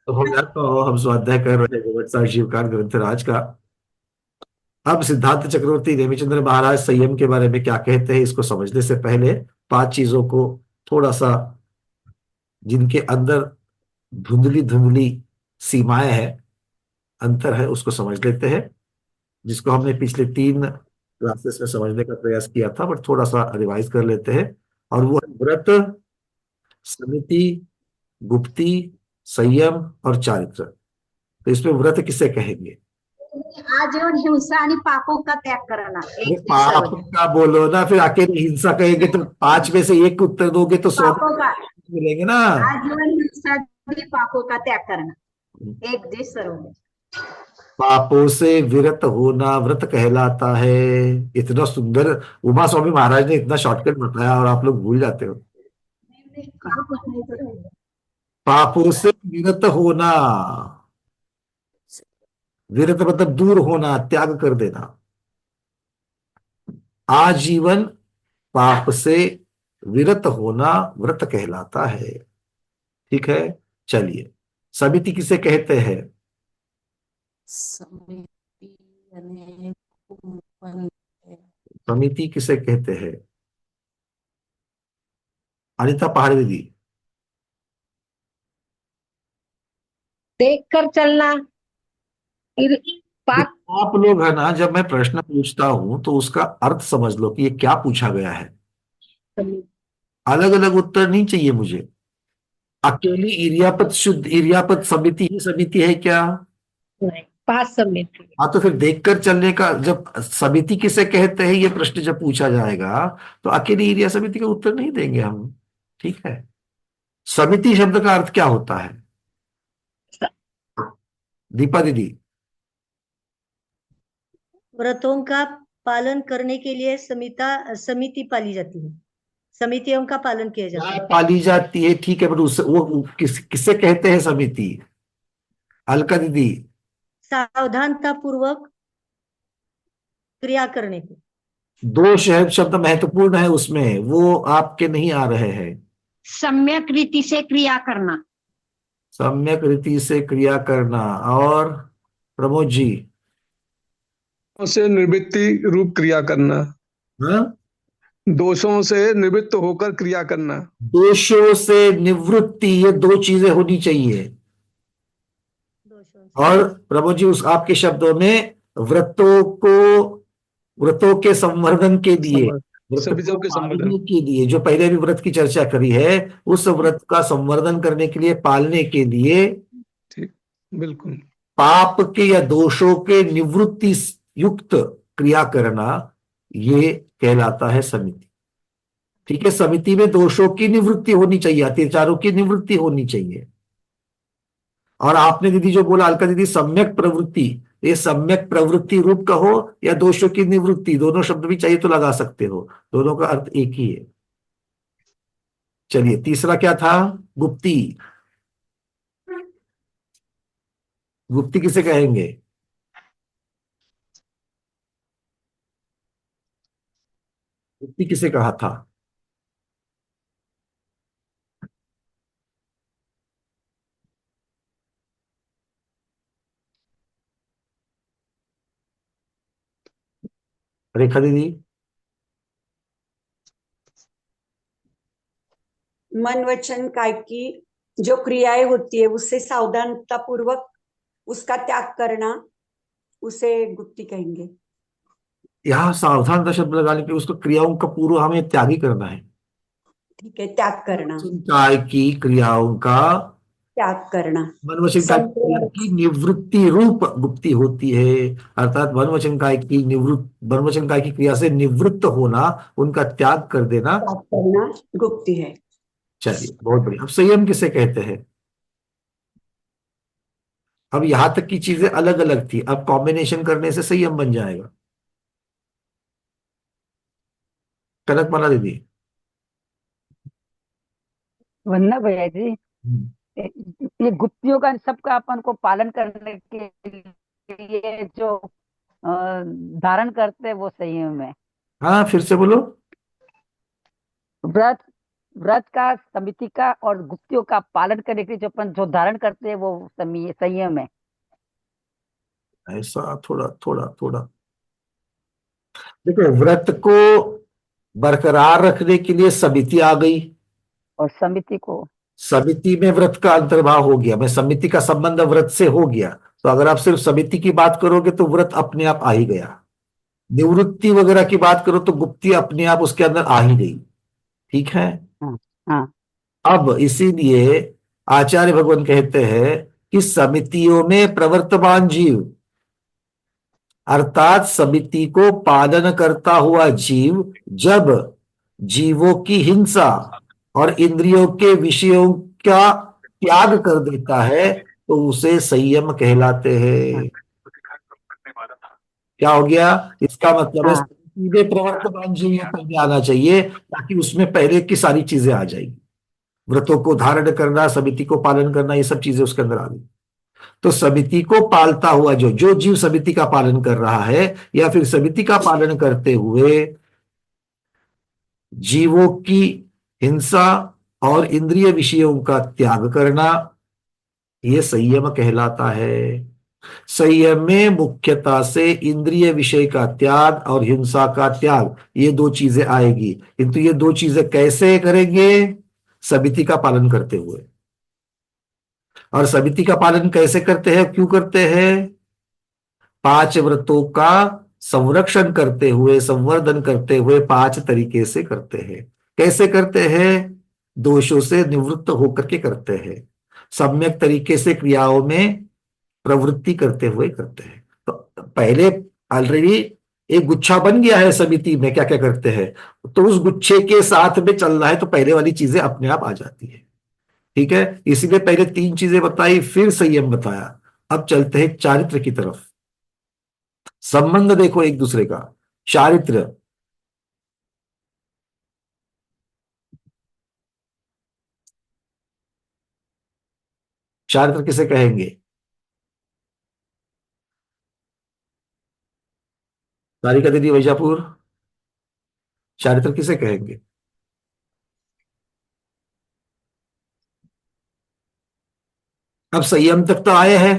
तो हो गया, तो हम स्वाध्याय कर रहे हैं गोवत्सा शिवकार ग्रंथराज का। अब सिद्धार्थ चक्रवर्ती देवीचंद्र महाराज संयम के बारे में क्या कहते हैं, इसको समझने से पहले पांच चीजों को थोड़ा सा, जिनके अंदर धुंधली धुंधली सीमाएं हैं, अंतर है, उसको समझ लेते हैं, जिसको हमने पिछले तीन क्लासेस में समझने का प्रयास किया था, बट थोड़ा सा रिवाइज कर लेते हैं। और वो है व्रत, समिति, गुप्ती, संयम और चारित्र। तो इसमें व्रत किसे कहेंगे? आजीवन हिंसा आणि पापों का त्याग करना, अरे एक से पाप सर्वोदय। का बोलो ना, फिर अकेले हिंसा कहेंगे तो पांच में से एक उत्तर दोगे तो 100 पापों का, मिलेंगे ना। आजीवन हिंसा भी पापों का त्याग करना, एक देश सर्वोदय। पापों से विरत होना व्रत कहलाता है। इतना सुंदर उमा स्वामी महाराज ने इतना शॉर्टकट बताया और आप लोग भूल जाते हो। आप नहीं तो रहेगा। पापों से विरत होना, विरत मतलब दूर होना, त्याग कर देना। आजीवन पाप से विरत होना व्रत कहलाता है। ठीक है, चलिए। समिति किसे कहते हैं? समिति अनेक कुंपन है। समिति किसे कहते हैं? अनिता पहाड़ी दीदी। देख कर चलना। फिर पाक। आप लोग है ना, जब मैं प्रश्न पूछता हूं तो उसका अर्थ समझ लो कि ये क्या पूछा गया है। अलग अलग उत्तर नहीं चाहिए मुझे। अकेली इरियापत, शुद्ध इरियापत समिति ही समिति है क्या? नहीं, पाक समिति। हाँ, तो फिर देखकर चलने का, जब समिति किसे कहते हैं ये प्रश्न जब पूछा जाएगा, तो अकेली इरिया समिति का उत्तर नहीं देंगे हम। ठीक है। समिति शब्द का अर्थ क्या होता है, दीपा दीदी? व्रतों का पालन करने के लिए समिति पाली जाती है। समितियों का पालन किया जाता क्या है। पाली जाती है? ठीक है, पर उससे वो किसे कहते हैं समिति? अलका दीदी। सावधानता पूर्वक क्रिया करने को। दो शब्द महत्वपूर्ण है उसमें, वो आपके नहीं आ रहे हैं। सम्यक रीति से क्रिया करना। सम्यक रीति से क्रिया करना। और प्रमोद जी? से निवृत्ति रूप क्रिया करना। हाँ? दोषों से निवृत्त होकर क्रिया करना। दोषों से निवृत्ति, ये दो चीजें होनी चाहिए। दोषों से और प्रभु जी, उस आपके शब्दों में व्रतों को, व्रतों के संवर्धन के लिए, व्रत सभी को के संबंधन। पालने के लिए, जो पहले भी व्रत की चर्चा करी है, उस व्रत का संवर्धन करने के लिए, पालने के लिए, ठीक, बिल्कुल। पाप के या दोषों के निवृत्ति युक्त क्रिया करना, ये कहलाता है समिति। ठीक है, समिति में दोषों की निवृत्ति होनी चाहिए, अत्याचारों की निवृत्ति होनी चाहिए। और आपने दीदी जो बोला, अलका दीदी, सम्यक प्रवृत्ति, ये सम्यक प्रवृत्ति रूप कहो या दोषों की निवृत्ति, दोनों शब्द भी चाहिए तो लगा सकते हो, दोनों का अर्थ एक ही है। चलिए, तीसरा क्या था? गुप्ती। गुप्ती किसे कहेंगे? गुप्ती किसे कहा था? रेखा दीदी। मन वचन काय की जो क्रियाएं होती है उससे सावधानता पूर्वक उसका त्याग करना, उसे गुप्ती कहेंगे। यहां सावधान का शब्द लगाने के, उसको क्रियाओं का पूर्व हमें त्यागी करना है। ठीक है, त्याग करना। काय की क्रियाओं का त्याग करना। मन वचन काय संपूर्ण की निवृत्ति रूप गुप्ती होती है। अर्थात मन वचन काय की निवृत्त, मन वचन काय की क्रिया से निवृत्त होना, उनका त्याग कर देना। त्याग करना गुप्ती है। चलिए, बहुत बढ़िया। अब संयम किसे कहते हैं? अब यहां तक की चीजें अलग अलग थी, अब कॉम्बिनेशन करने से संयम बन जाएगा। कनकमाला दीदी। वंदना भैया जी, हम्म। ये गुप्तियों का सबका अपन को पालन करने के लिए जो धारण करते हैं वो संयम है। हाँ, फिर से बोलो। व्रत, व्रत का, समिति का और गुप्तियों का पालन करने के लिए जो अपन जो धारण करते हैं वो संयम है। ऐसा थोड़ा थोड़ा थोड़ा देखो, व्रत को बरकरार रखने के लिए समिति आ गई, और समिति को, समिति में व्रत का अंतर्भाव हो गया, मैं समिति का संबंध व्रत से हो गया। तो अगर आप सिर्फ समिति की बात करोगे तो व्रत अपने आप आ ही गया। निवृत्ति वगैरह की बात करो तो गुप्ती अपने आप उसके अंदर आ ही गई। ठीक है। हाँ हाँ अब इसीलिए आचार्य भगवान कहते हैं कि समितियों में प्रवर्तमान जीव, अर्थात समिति को पालन करता हुआ जीव जब जीवों की हिंसा और इंद्रियों के विषयों का त्याग कर देता है तो उसे संयम कहलाते हैं। क्या हो गया? इसका मतलब है हाँ सीधे प्रवर्तमान जीव यहाँ पहले आना चाहिए ताकि उसमें पहले की सारी चीजें आ जाएगी। व्रतों को धारण करना, समिति को पालन करना, ये सब चीजें उसके अंदर आ गई। तो समिति को पालता हुआ जो जो जीव समिति का पालन कर रहा है या फिर समिति का पालन करते हुए जीवों की हिंसा और इंद्रिय विषयों का त्याग करना, ये संयम कहलाता है। संयम में मुख्यतः से इंद्रिय विषय का त्याग और हिंसा का त्याग, ये दो चीजें आएगी। किंतु ये दो चीजें कैसे करेंगे? समिति का पालन करते हुए। और समिति का पालन कैसे करते हैं, क्यों करते हैं? 5 व्रतों का संरक्षण करते हुए, संवर्धन करते हुए 5 तरीके से करते हैं। कैसे करते हैं? दोषों से निवृत्त होकर के करते हैं, सम्यक तरीके से क्रियाओं में प्रवृत्ति करते हुए करते हैं। तो पहले ऑलरेडी एक गुच्छा बन गया है समिति में, क्या क्या करते हैं, तो उस गुच्छे के साथ में चलना है तो पहले वाली चीजें अपने आप आ जाती है। ठीक है, इसीलिए पहले 3 चीजें बताई, फिर संयम बताया। अब चलते हैं चारित्र की तरफ। संबंध देखो एक दूसरे का। चारित्र, चारित्र किसे कहेंगे? तारिका दीदी वैजापुर, चारित्र किसे कहेंगे? अब संयम तक तो आए हैं।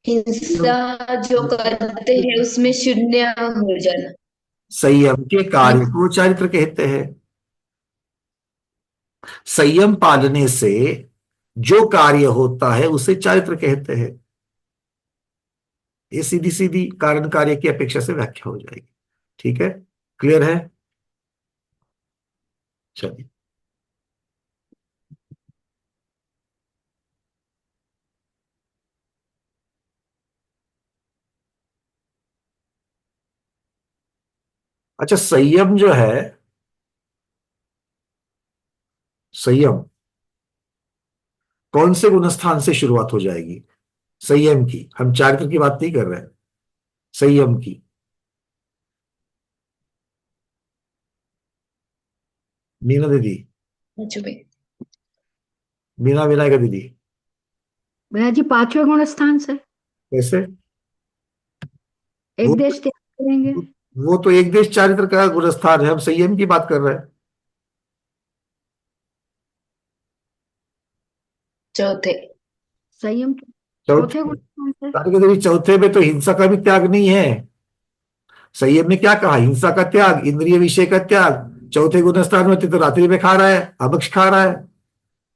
हिंसा जो करते हैं उसमें शून्य हो जाना। संयम के कार्य को चारित्र कहते हैं। संयम पालने से जो कार्य होता है उसे चारित्र कहते हैं। ये सीधी सीधी कारण कार्य की अपेक्षा से व्याख्या हो जाएगी। ठीक है, क्लियर है? चलिए, अच्छा, संयम जो है, संयम कौन से गुणस्थान से शुरुआत हो जाएगी? संयम की, हम चारित्र की बात नहीं कर रहे हैं, संयम की। मीना दीदी, मीना विनायका दीदी, भैया जी 5वें गुण स्थान से कैसे? एक वो देश त्याग करेंगे। वो तो एक देश चारित्र का गुणस्थान है, हम संयम की बात कर रहे हैं। चौथे संयम चौथे, चौथे गुण स्थान से। तारिका देवी, चौथे में तो हिंसा का भी त्याग नहीं है। संयम में क्या कहा? हिंसा का त्याग, इंद्रिय विषय का त्याग। चौथे गुणस्थान में तो रात्रि में खा रहा है, अभक्ष खा रहा है,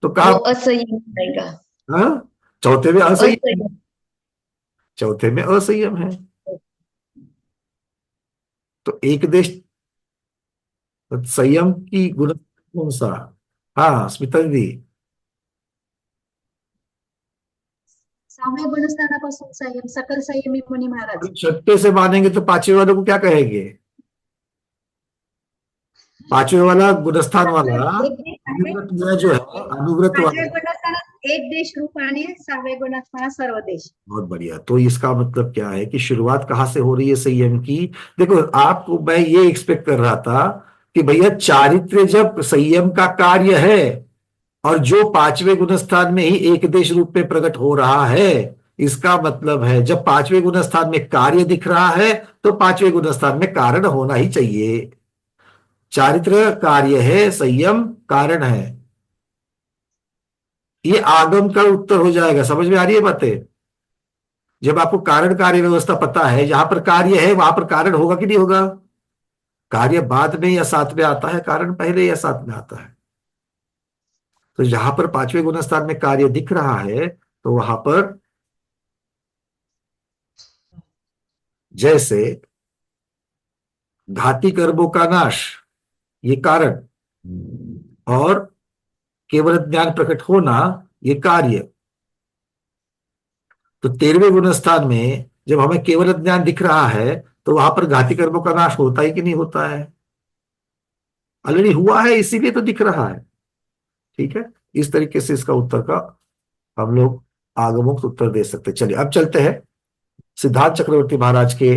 तो कहा वो असंयम रहेगा। हाँ? चौथे में असंयम, असंयम। चौथे में असंयम है। तो एक देश संयम की गुण कौन सा? हाँ स्मिता दीदी, 6व्या गुण स्थानापासून संयम, सकल संयमी मुनी महाराज। छठे से मानेंगे तो 5वें वाले को क्या कहेंगे? 5वें वाला गुणस्थान वाला अनुव्रत में जो है, अनुव्रत वाला। 5व्या गुणस्थानात एक देश रूप आणि 6व्या गुणस्थानात सर्व देश। बहुत बढ़िया। तो इसका मतलब क्या है कि शुरुआत कहाँ से हो रही है संयम की? देखो, आपको मैं ये एक्सपेक्ट कर रहा था कि भैया चारित्र जब संयम का कार्य है और जो 5वें गुणस्थान में ही एक देश रूप में प्रकट हो रहा है, इसका मतलब है जब 5वें गुणस्थान में कार्य दिख रहा है तो 5वें गुणस्थान में कारण होना ही चाहिए। चारित्र कार्य है, संयम कारण है। ये आगम का उत्तर हो जाएगा। समझ में आ रही है बातें? जब आपको कारण कार्य व्यवस्था पता है, जहां पर कार्य है वहां पर कारण होगा कि नहीं होगा? कार्य बाद में या साथ में आता है, कारण पहले या साथ में आता है? तो जहां पर पांचवें गुणस्थान में कार्य दिख रहा है, तो वहां पर जैसे घाती कर्मों का नाश, ये कारण, और केवल ज्ञान प्रकट होना, ये कार्य। तो 13वें गुणस्थान में जब हमें केवल ज्ञान दिख रहा है, तो वहां पर घाती कर्मों का नाश होता ही कि नहीं होता है? ऑलरेडी हुआ है, इसीलिए तो दिख रहा है। ठीक है, इस तरीके से इसका उत्तर का हम लोग आगमुक्त उत्तर दे सकते। चलिए अब चलते हैं सिद्धार्थ चक्रवर्ती महाराज के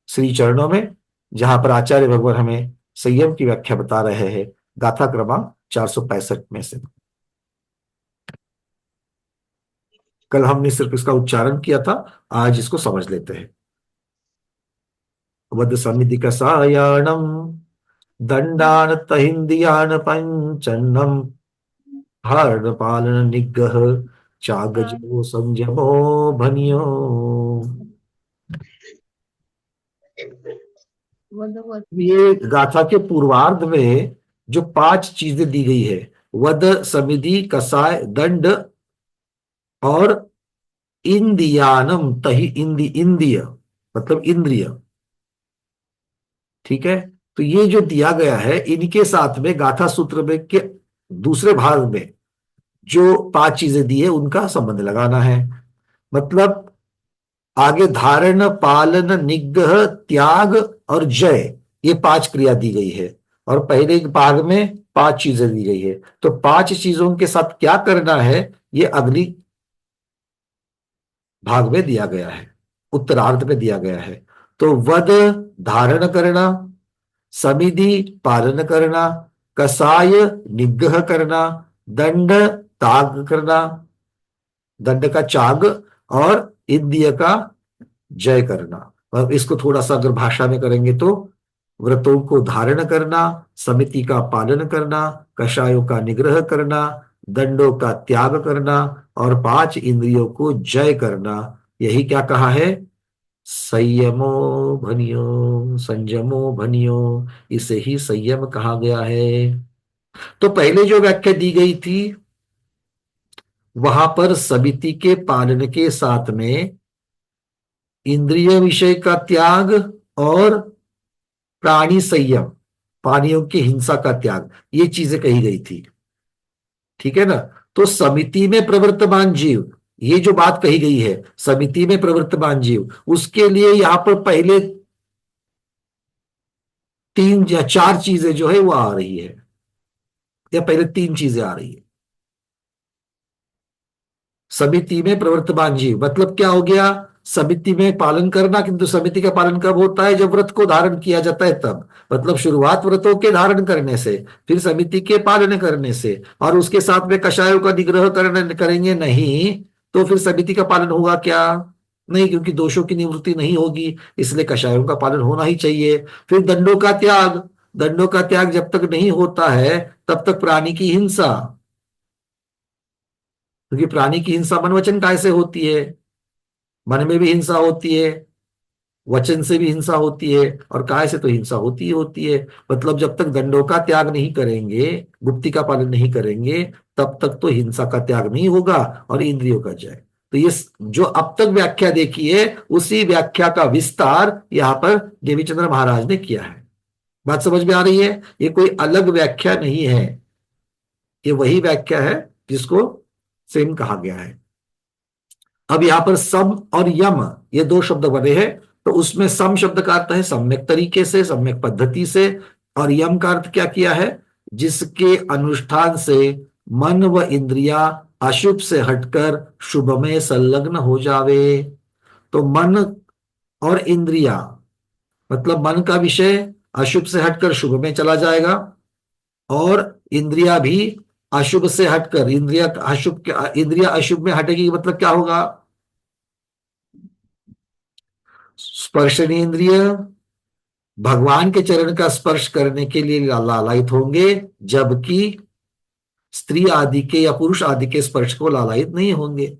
श्री चरणों में, जहां पर आचार्य भगवान हमें संयम की व्याख्या बता रहे हैं, गाथा क्रमांक 465 में से। कल हमने सिर्फ इसका उच्चारण किया था, आज इसको समझ लेते हैं। वद समिति कसायाणम दंडान तहिंदियान पंचन्नम हरण पालन निग्रह चागजो संयमो भनियो। ये गाथा के पूर्वार्ध में जो 5 चीजें दी गई है, वध, समिधि, कसाय, दंड और इंदियानम तहि, इंद्रिय मतलब इंद्रिय। ठीक है, तो ये जो दिया गया है, इनके साथ में गाथा सूत्र में के दूसरे भाग में जो 5 चीजें दी है, उनका संबंध लगाना है। मतलब आगे धारण, पालन, निग्रह, त्याग और जय, ये 5 क्रिया दी गई है, और पहले एक भाग में 5 चीजें दी गई है। तो 5 चीजों के साथ क्या करना है, ये अगली भाग में दिया गया है, उत्तरार्ध में दिया गया है। तो वध धारण करना, समिधि पालन करना, कसाय निग्रह करना, दंड त्याग करना, दंड का त्याग, और इंद्रिय का जय करना। और इसको थोड़ा सा अगर भाषा में करेंगे तो व्रतों को धारण करना, समिति का पालन करना, कषायों का निग्रह करना, दंडों का त्याग करना, और 5 इंद्रियों को जय करना। यही क्या कहा है? संयमो भनियो, संयमो भनियो, इसे ही संयम कहा गया है। तो पहले जो व्याख्या दी गई थी, वहां पर समिति के पालन के साथ में इंद्रिय विषय का त्याग और प्राणी संयम, प्राणियों की हिंसा का त्याग, ये चीजें कही गई थी। ठीक है ना? तो समिति में प्रवर्तमान जीव, ये जो बात कही गई है, समिति में प्रवर्तमान जीव, उसके लिए यहां पर पहले 3 या 4 चीजें जो है वो आ रही है, या पहले 3 चीजें आ रही है। समिति में प्रवर्तमान जीव मतलब क्या हो गया? समिति में पालन करना, किंतु समिति का पालन कब होता है? जब व्रत को धारण किया जाता है तब। मतलब शुरुआत व्रतों के धारण करने से, फिर समिति के पालन करने से, और उसके साथ में कषायों का निग्रह करेंगे नहीं, तो फिर समिति का पालन होगा क्या? नहीं, क्योंकि दोषों की निवृत्ति नहीं होगी, इसलिए कषायों का पालन होना ही चाहिए। फिर दंडों का त्याग, दंडों का त्याग जब तक नहीं होता है तब तक प्राणी की हिंसा, क्योंकि प्राणी की हिंसा मन वचन काय से होती है? मन में भी हिंसा होती है, वचन से भी हिंसा होती है, और काय से तो हिंसा होती ही होती है। मतलब जब तक दंडों का त्याग नहीं करेंगे, गुप्ति का पालन नहीं करेंगे, तब तक तो हिंसा का त्याग नहीं होगा और इंद्रियों का जय। तो ये जो अब तक व्याख्या देखी है, उसी व्याख्या का विस्तार यहां पर देवीचंद्र महाराज ने किया है। बात समझ में आ रही है? ये कोई अलग व्याख्या नहीं है, ये वही व्याख्या है जिसको सेम कहा गया है। अब यहां पर सम और यम, ये 2 शब्द बने हैं। तो उसमें सम शब्द का अर्थ है सम्यक तरीके से, सम्यक पद्धति से, और यम का अर्थ क्या किया है? जिसके अनुष्ठान से मन व इंद्रिया अशुभ से हटकर शुभ में संलग्न हो जावे। तो मन और इंद्रिया मतलब मन का विषय अशुभ से हटकर शुभ में चला जाएगा, और इंद्रिया भी अशुभ से हटकर, इंद्रिया अशुभ में हटेगी, मतलब क्या होगा? स्पर्शनीय इंद्रिय, भगवान के चरण का स्पर्श करने के लिए लालायित होंगे, जबकि स्त्री आदि के या पुरुष आदि के स्पर्श को लालायित नहीं होंगे।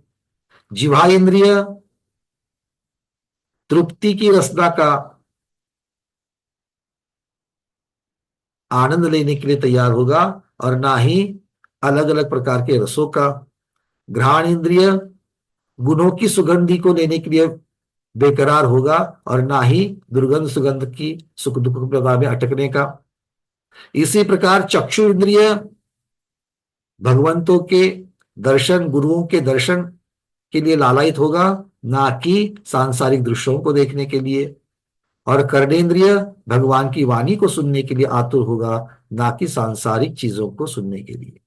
जिह्वा इंद्रिय तृप्ति की रसना का आनंद लेने के लिए तैयार होगा और ना ही अलग अलग प्रकार के रसों का। घ्राण इंद्रिय गुणों की सुगंधी को लेने के लिए बेकरार होगा और ना ही दुर्गंध सुगंध की सुख दुख प्रभाव में अटकने का। इसी प्रकार चक्षु इंद्रिय भगवंतों के दर्शन, गुरुओं के दर्शन के लिए लालायित होगा, ना कि सांसारिक दृश्यों को देखने के लिए। और कर्णेंद्रिय भगवान की वाणी को सुनने के लिए आतुर होगा, ना कि सांसारिक चीजों को सुनने के लिए।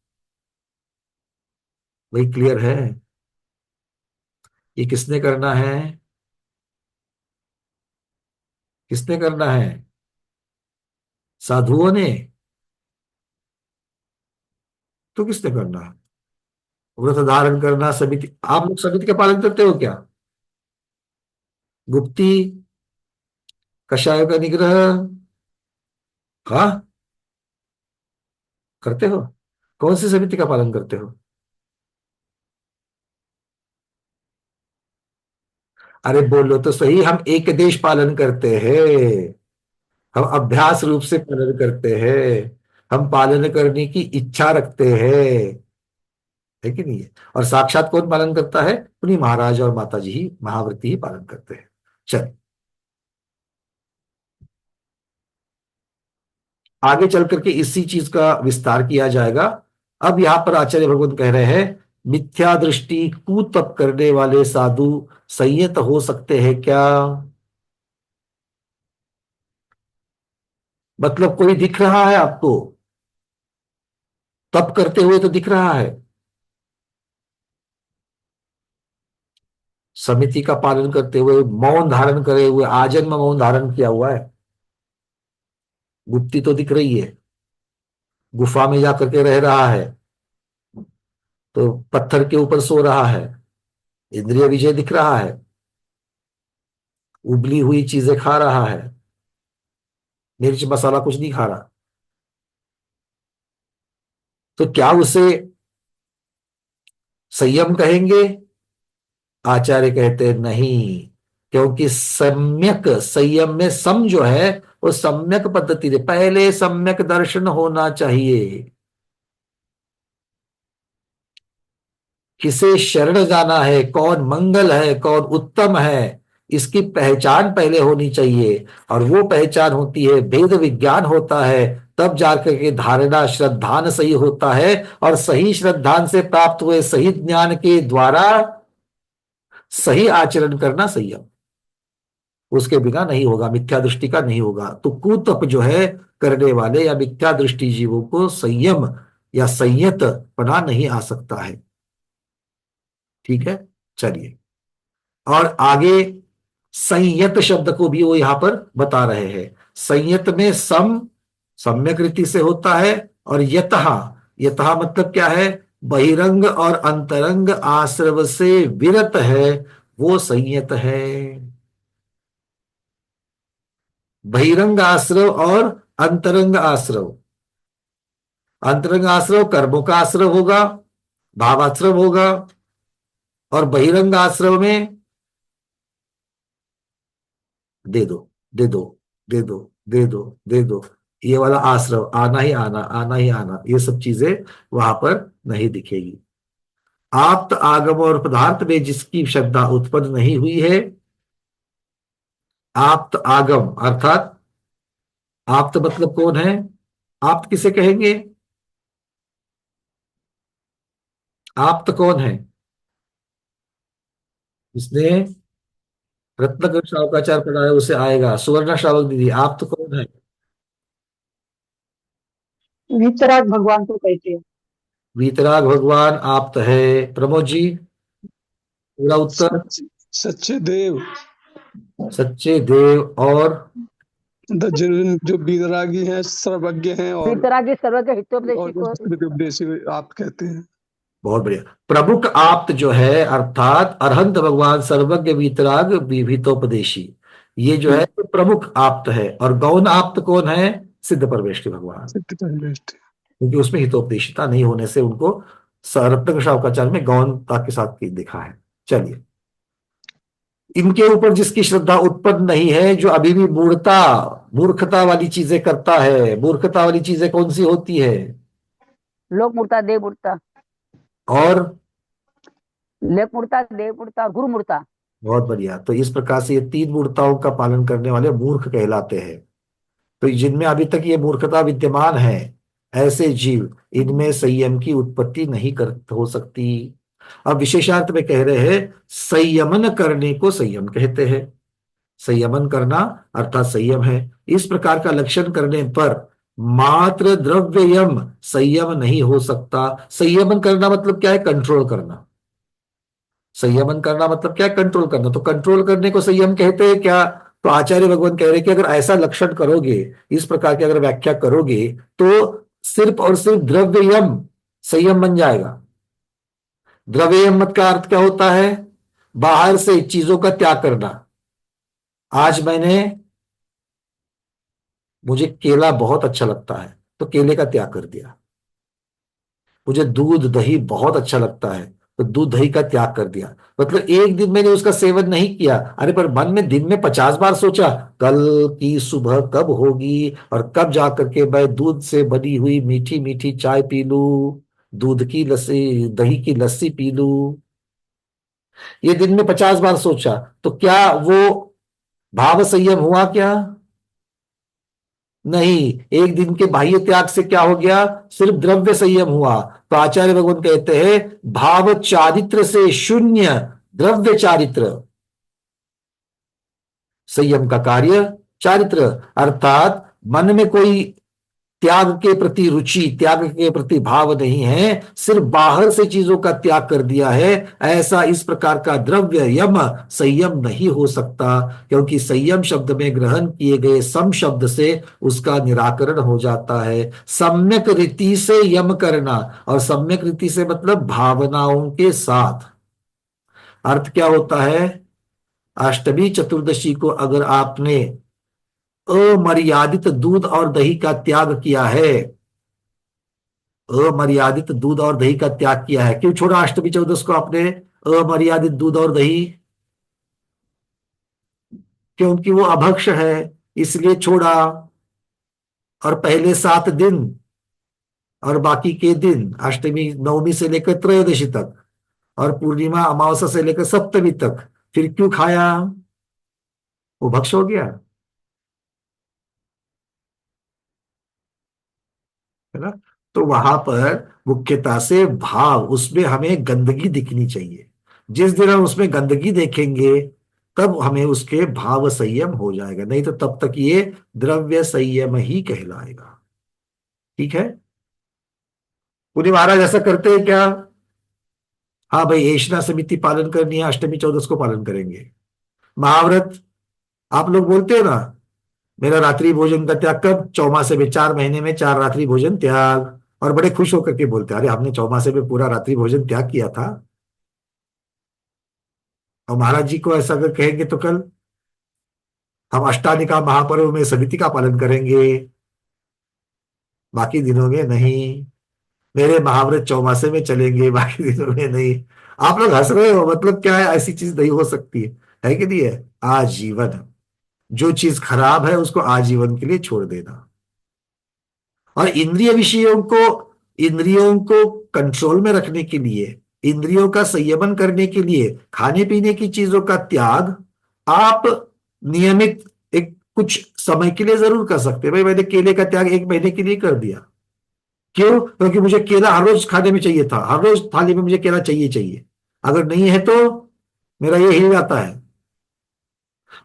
वही क्लियर है? ये किसने करना है? किसने करना है? साधुओं ने? तो किसने करना है? व्रत धारण करना, समिति। आप लोग समिति का पालन करते हो क्या? गुप्ती, कषाय का निग्रह, हाँ करते हो? कौन सी समिति का पालन करते हो? अरे बोलो तो सही। हम एक देश पालन करते हैं, हम अभ्यास रूप से पालन करते हैं, हम पालन करने की इच्छा रखते हैं, है कि नहीं है? और साक्षात कौन पालन करता है? उन्हीं महाराज और माता जी ही, महाव्रती ही पालन करते हैं। चल आगे चल करके इसी चीज का विस्तार किया जाएगा। अब यहां पर आचार्य भगवत कह रहे हैं, मिथ्या दृष्टि कुतप करने वाले साधु संयत हो सकते हैं क्या? मतलब कोई दिख रहा है आपको तप करते हुए? तो दिख रहा है। समिति का पालन करते हुए, मौन धारण करे हुए, आजन्म मौन धारण किया हुआ है। गुप्ती तो दिख रही है, गुफा में जाकर के रह रहा है, तो पत्थर के ऊपर सो रहा है, इंद्रिय विजय दिख रहा है, उबली हुई चीजें खा रहा है, मिर्च मसाला कुछ नहीं खा रहा। तो क्या उसे संयम कहेंगे? आचार्य कहते हैं नहीं, क्योंकि सम्यक संयम में सम जो है वो सम्यक पद्धति से पहले सम्यक दर्शन होना चाहिए। किसे शरण जाना है, कौन मंगल है, कौन उत्तम है, इसकी पहचान पहले होनी चाहिए। और वो पहचान होती है, वेद विज्ञान होता है, तब जाकर के धारणा श्रद्धान सही होता है। और सही श्रद्धान से प्राप्त हुए सही ज्ञान के द्वारा सही आचरण करना संयम, उसके बिना नहीं होगा, मिथ्या दृष्टि का नहीं होगा। तो कुतप जो है करने वाले या मिथ्या दृष्टि जीवों को संयम या संयत पना नहीं आ सकता है। ठीक है, चलिए। और आगे संयत शब्द को भी वो यहां पर बता रहे हैं। संयत में सम सम्यक रीति से होता है, और यतः, यतः मतलब क्या है? बहिरंग और अंतरंग आश्रव से विरत है, वो संयत है। बहिरंग आश्रव और अंतरंग आश्रव, अंतरंग आश्रव कर्मों का आश्रव होगा, भावाश्रव होगा, और बहिरंग आश्रव में दे दो दे दो दे दो दे दो दे दो, ये वाला आश्रव, आना ही आना, आना ही आना, ये सब चीजें वहां पर नहीं दिखेगी। आप्त आगम और पदार्थ में जिसकी श्रद्धा उत्पन्न नहीं हुई है, आप्त आगम अर्थात आप्त मतलब कौन है? आप्त किसे कहेंगे? आप्त कौन है? इसने रत्न श्रावकाचार पढ़ा है, उसे आएगा। सुवर्ण श्रावक दीदी, आप्त कौन है? वितराग भगवान को कहते हैं। वीतराग भगवान आप्त है। प्रमोद जी, पूरा उत्तर? सच्चे देव, सच्चे देव। और जो वीतरागी हैं, सर्वज्ञ हैं, और वीतरागी सर्वज्ञ हितोपदेशी को उपदेशी आप कहते हैं। बहुत बढ़िया। प्रमुख आप्त जो है अर्थात अरहंत भगवान सर्वज्ञ वीतराग विहितोपदेशी, ये जो है तो प्रमुख आप्त है, और गौण आप्त कौन है? सिद्ध परमेष्टि भगवान, सिद्ध परमेष्टि। क्योंकि उसमें हितोपदेशिता नहीं होने से उनको रत्नक शावकाचार्य में गौणता के साथ दिखा है। चलिए, इनके ऊपर जिसकी श्रद्धा उत्पन्न नहीं है, जो अभी भी मूर्खता वाली चीजें करता है। मूर्खता वाली चीजें कौन सी होती है? लोक मूर्ता, देव मूर्ता, और लेख मूर्ता, देव मूर्ता और गुरु मूर्ता। बहुत बढ़िया। तो इस प्रकार से ये 3 मूर्ताओं का पालन करने वाले मूर्ख कहलाते हैं। तो जिनमें अभी तक ये मूर्खता विद्यमान है, ऐसे जीव, इनमें संयम की उत्पत्ति नहीं कर हो सकती। अब विशेषार्थ में कह रहे हैं, संयमन करने को संयम कहते हैं। संयमन करना अर्थात संयम है। इस प्रकार का लक्षण करने पर मात्र द्रव्ययम संयम नहीं हो सकता। संयमन करना मतलब क्या है? कंट्रोल करना। संयमन करना मतलब क्या है? कंट्रोल करना। तो कंट्रोल करने को संयम कहते हैं क्या? तो आचार्य भगवान कह रहे हैं कि अगर ऐसा लक्षण करोगे, इस प्रकार की अगर व्याख्या करोगे, तो सिर्फ और सिर्फ द्रव्ययम संयम बन जाएगा। द्रव्ययम मत का अर्थ क्या होता है? बाहर से चीजों का त्याग करना। आज मुझे केला बहुत अच्छा लगता है, तो केले का त्याग कर दिया। मुझे दूध दही बहुत अच्छा लगता है, तो दूध दही का त्याग कर दिया। मतलब एक दिन मैंने उसका सेवन नहीं किया, अरे पर मन में दिन में 50 बार सोचा, कल की सुबह कब होगी और कब जाकर के मैं दूध से बनी हुई मीठी मीठी चाय पी लूं, दूध की लस्सी, दही की लस्सी पी लूं। ये दिन में 50 बार सोचा, तो क्या वो भाव संयम हुआ क्या? नहीं। एक दिन के बाह्य त्याग से क्या हो गया? सिर्फ द्रव्य संयम हुआ। तो आचार्य भगवान कहते हैं, भाव चारित्र से शून्य द्रव्य चारित्र। संयम का कार्य चारित्र, अर्थात मन में कोई त्याग के प्रति रुचि, त्याग के प्रति भाव नहीं है, सिर्फ बाहर से चीजों का त्याग कर दिया है। ऐसा इस प्रकार का द्रव्य यम संयम नहीं हो सकता, क्योंकि संयम शब्द में ग्रहण किए गए सम शब्द से उसका निराकरण हो जाता है। सम्यक रीति से यम करना, और सम्यक रीति से मतलब भावनाओं के साथ। अर्थ क्या होता है? अष्टमी चतुर्दशी को अगर आपने अमर्यादित दूध और दही का त्याग किया है, अमर्यादित दूध और दही का त्याग किया है, क्यों छोड़ा अष्टमी चौदस को आपने अमर्यादित दूध और दही? क्योंकि वो अभक्ष है, इसलिए छोड़ा। और पहले 7 दिन और बाकी के दिन, अष्टमी नवमी से लेकर त्रयोदशी तक और पूर्णिमा अमावस्या से लेकर सप्तमी तक, फिर क्यों खाया? वो भक्ष हो गया, है ना। तो वहां पर मुख्यता से भाव, उसमें हमें गंदगी दिखनी चाहिए। जिस दिन हम उसमें गंदगी देखेंगे, तब हमें उसके भाव संयम हो जाएगा, नहीं तो तब तक ये द्रव्य संयम ही कहलाएगा। ठीक है। पुरी महाराज ऐसा करते हैं क्या? हाँ भाई, ऐशना समिति पालन करनी है, अष्टमी चौदस को पालन करेंगे। महाव्रत आप लोग बोलते हैं ना, मेरा रात्रि भोजन का त्याग कब? चौमासे में 4 महीने में 4 रात्रि भोजन त्याग। और बड़े खुश होकर के बोलते हैं, अरे हमने चौमासे में पूरा रात्रि भोजन त्याग किया था। और महाराज जी को ऐसा अगर कहेंगे तो कल हम अष्टानिका महापर्व में समिति का पालन करेंगे, बाकी दिनों में नहीं। मेरे महाव्रत चौमासे में चलेंगे, बाकी दिनों में नहीं। आप लोग हंस रहे हो, मतलब क्या है? ऐसी चीज नहीं हो सकती है कि नहीं है? आजीवन जो चीज खराब है उसको आजीवन के लिए छोड़ देना। और इंद्रियों को कंट्रोल में रखने के लिए, इंद्रियों का संयमन करने के लिए खाने पीने की चीजों का त्याग आप नियमित एक कुछ समय के लिए जरूर कर सकते हैं। भाई मैंने केले का त्याग 1 महीने के लिए कर दिया। क्यों? क्योंकि मुझे केला हर रोज खाने में चाहिए था, हर रोज थाली में मुझे केला चाहिए चाहिए। अगर नहीं है तो मेरा ये हिल जाता है।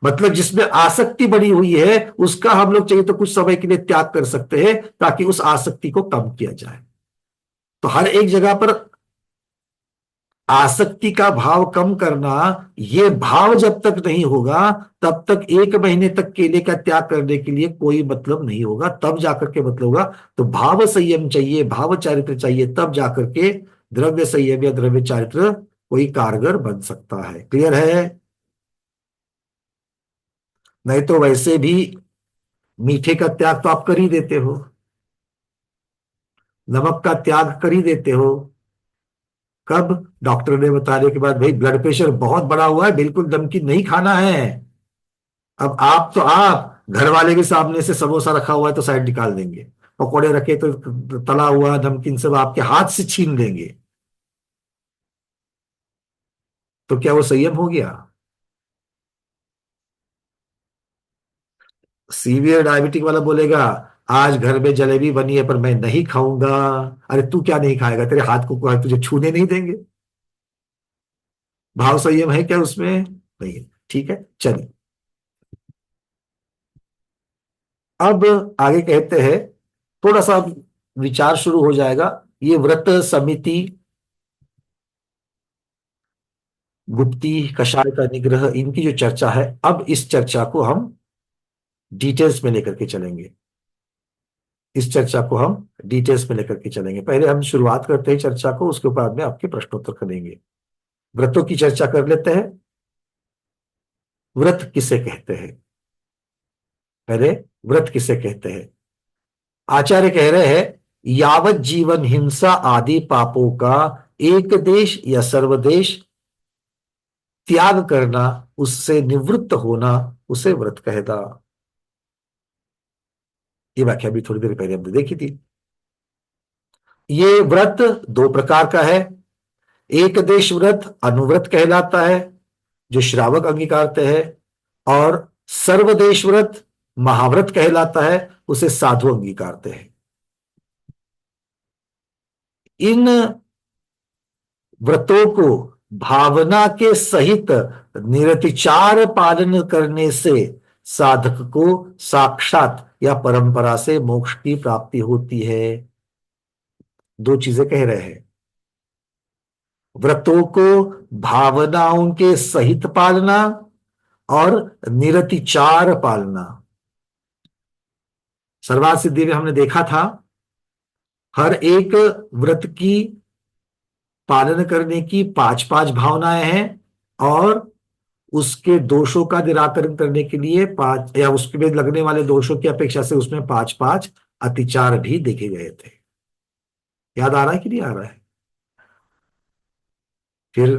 मतलब जिसमें आसक्ति बनी हुई है, उसका हम लोग चाहिए तो कुछ समय के लिए त्याग कर सकते हैं, ताकि उस आसक्ति को कम किया जाए। तो हर एक जगह पर आसक्ति का भाव कम करना, ये भाव जब तक नहीं होगा, तब तक 1 महीने तक केले का त्याग करने के लिए कोई मतलब नहीं होगा। तब जाकर के मतलब होगा। तो भाव संयम चाहिए, भाव चारित्र चाहिए, तब जाकर के द्रव्य संयम या द्रव्य चारित्र कोई कारगर बन सकता है। क्लियर है? नहीं तो वैसे भी मीठे का त्याग तो आप कर ही देते हो, नमक का त्याग कर ही देते हो। कब? डॉक्टर ने बताने के बाद भाई ब्लड प्रेशर बहुत बढ़ा हुआ है, बिल्कुल नमकीन नहीं खाना है। अब आप घर वाले के सामने से समोसा रखा हुआ है तो साइड निकाल देंगे, पकौड़े रखे तो तला हुआ नमकीन सब आपके हाथ से छीन लेंगे। तो क्या वो संयम हो गया? सीवियर डायबिटिक वाला बोलेगा आज घर में जलेबी बनी है पर मैं नहीं खाऊंगा। अरे तू क्या नहीं खाएगा, तेरे हाथ को तुझे छूने नहीं देंगे। भाव संयम है क्या उसमें? नहीं है। ठीक है, चलिए अब आगे कहते हैं, थोड़ा सा विचार शुरू हो जाएगा। ये व्रत, समिति, गुप्ती, कषाय का निग्रह, इनकी जो चर्चा है, अब इस चर्चा को हम डिटेल्स में लेकर के चलेंगे। इस चर्चा को हम डिटेल्स में लेकर के चलेंगे। पहले हम शुरुआत करते हैं चर्चा को, उसके बाद में आपके प्रश्नोत्तर करेंगे। व्रतों की चर्चा कर लेते हैं। व्रत किसे कहते हैं? पहले व्रत किसे कहते हैं? आचार्य कह रहे हैं यावत जीवन हिंसा आदि पापों का एक देश या सर्वदेश त्याग करना, उससे निवृत्त होना, उसे व्रत कहता। ये व्याख्या भी थोड़ी देर पहले हमने देखी थी। ये व्रत दो प्रकार का है। एक देश व्रत अनुव्रत कहलाता है, जो श्रावक अंगीकारते हैं, और सर्वदेश व्रत महाव्रत कहलाता है, उसे साधु अंगीकारते हैं। इन व्रतों को भावना के सहित निरतिचार पालन करने से साधक को साक्षात या परंपरा से मोक्ष की प्राप्ति होती है। दो चीजें कह रहे हैं, व्रतों को भावनाओं के सहित पालना और निरतिचार पालना। सर्वार्थ सिद्धि में हमने देखा था, हर एक व्रत की पालन करने की पांच पांच भावनाएं हैं, और उसके दोषों का निराकरण करने के लिए पांच, या उसके में लगने वाले दोषों की अपेक्षा से उसमें पांच पांच अतिचार भी देखे गए थे। याद आ रहा है कि नहीं आ रहा है? फिर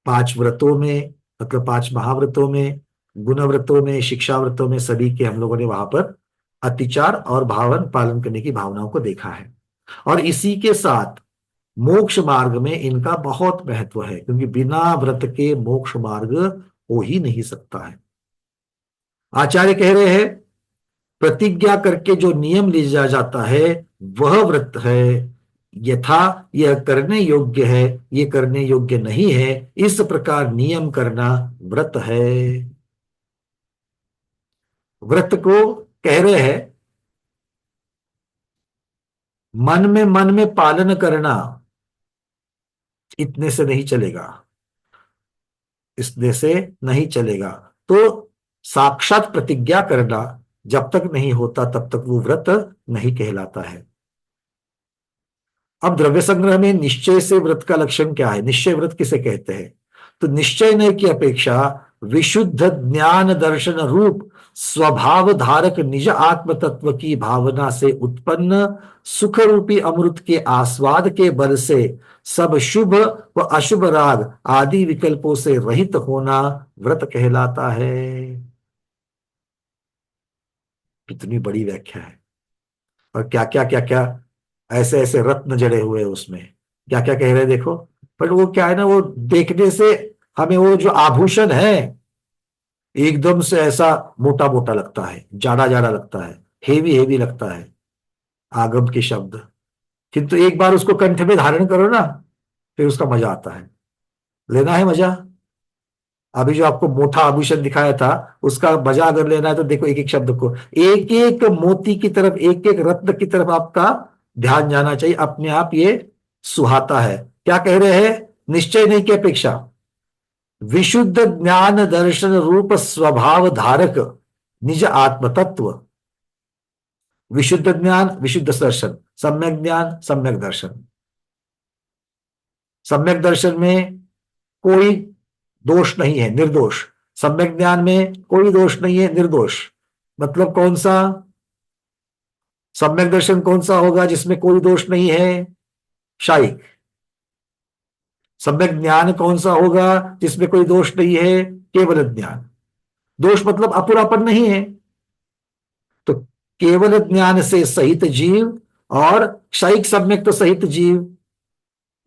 पांच व्रतों में, मतलब पांच महाव्रतों में, गुण व्रतों में, शिक्षा व्रतों में, सभी के हम लोगों ने वहां पर अतिचार और भावन पालन करने की भावनाओं को देखा है। और इसी के साथ मोक्ष मार्ग में इनका बहुत महत्व है, क्योंकि बिना व्रत के मोक्ष मार्ग हो ही नहीं सकता है। आचार्य कह रहे हैं प्रतिज्ञा करके जो नियम लिया जाता है वह व्रत है, यथा यह करने योग्य है, ये करने योग्य नहीं है, इस प्रकार नियम करना व्रत है। व्रत को कह रहे हैं मन में पालन करना, इतने से नहीं चलेगा, इतने से नहीं चलेगा। तो साक्षात प्रतिज्ञा करना जब तक नहीं होता तब तक वो व्रत नहीं कहलाता है। अब द्रव्य संग्रह में निश्चय से व्रत का लक्षण क्या है? निश्चय व्रत किसे कहते हैं? तो निश्चय न की अपेक्षा विशुद्ध ज्ञान दर्शन रूप स्वभाव धारक निज आत्म तत्व की भावना से उत्पन्न सुख रूपी अमृत के आस्वाद के बल से सब शुभ व अशुभ राग आदि विकल्पों से रहित होना व्रत कहलाता है। कितनी बड़ी व्याख्या है, और क्या क्या ऐसे ऐसे रत्न जड़े हुए हैं उसमें। क्या क्या कह रहे हैं देखो। पर वो क्या है ना, वो देखने से हमें वो जो आभूषण है एकदम से ऐसा मोटा मोटा लगता है, जाड़ा जाड़ा लगता है, हेवी हेवी लगता है आगम के शब्द, किंतु एक बार उसको कंठ में धारण करो ना, फिर उसका मजा आता है। लेना है मजा? अभी जो आपको मोटा आभूषण दिखाया था उसका मजा अगर लेना है तो देखो, एक एक शब्द को, एक एक मोती की तरफ, एक एक रत्न की तरफ आपका ध्यान जाना चाहिए। अपने आप ये सुहाता है। क्या कह रहे हैं? निश्चय नहीं की अपेक्षा विशुद्ध ज्ञान दर्शन रूप स्वभाव धारक निज आत्म तत्व। विशुद्ध ज्ञान, विशुद्ध दर्शन, सम्यक ज्ञान, सम्यक दर्शन। सम्यक दर्शन में कोई दोष नहीं है, निर्दोष। सम्यक ज्ञान में कोई दोष नहीं है, निर्दोष। मतलब कौन सा सम्यक दर्शन कौन सा होगा जिसमें कोई दोष नहीं है? शायिक। सम्यक ज्ञान कौन सा होगा जिसमें कोई दोष नहीं है? केवल ज्ञान। दोष मतलब अपूरापन नहीं है। तो केवल ज्ञान से सहित जीव और क्षयिक सम्यक तो सहित जीव,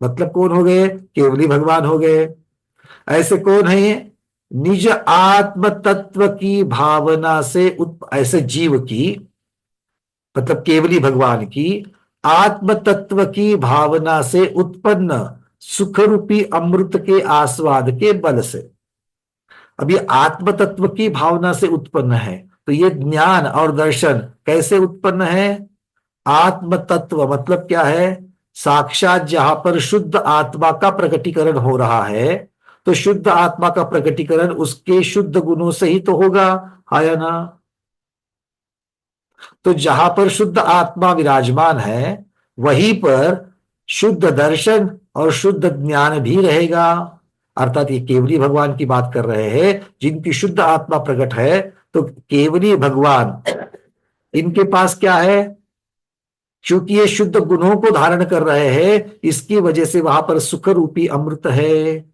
मतलब कौन हो गए? केवली भगवान हो गए। ऐसे कौन है? निज आत्म तत्व की भावना से ऐसे जीव की, मतलब केवली भगवान की आत्म तत्व की भावना से उत्पन्न सुख रूपी अमृत के आस्वाद के बल से। अब ये आत्म तत्व की भावना से उत्पन्न है, तो ये ज्ञान और दर्शन कैसे उत्पन्न है? आत्म तत्व मतलब क्या है? साक्षात जहां पर शुद्ध आत्मा का प्रकटीकरण हो रहा है, तो शुद्ध आत्मा का प्रकटीकरण उसके शुद्ध गुणों से ही तो होगा, है या ना? तो जहां पर शुद्ध आत्मा विराजमान है वहीं पर शुद्ध दर्शन और शुद्ध ज्ञान भी रहेगा। अर्थात ये केवली भगवान की बात कर रहे हैं जिनकी शुद्ध आत्मा प्रकट है। तो केवली भगवान, इनके पास क्या है? क्योंकि ये शुद्ध गुणों को धारण कर रहे हैं, इसकी वजह से वहां पर सुख रूपी अमृत है।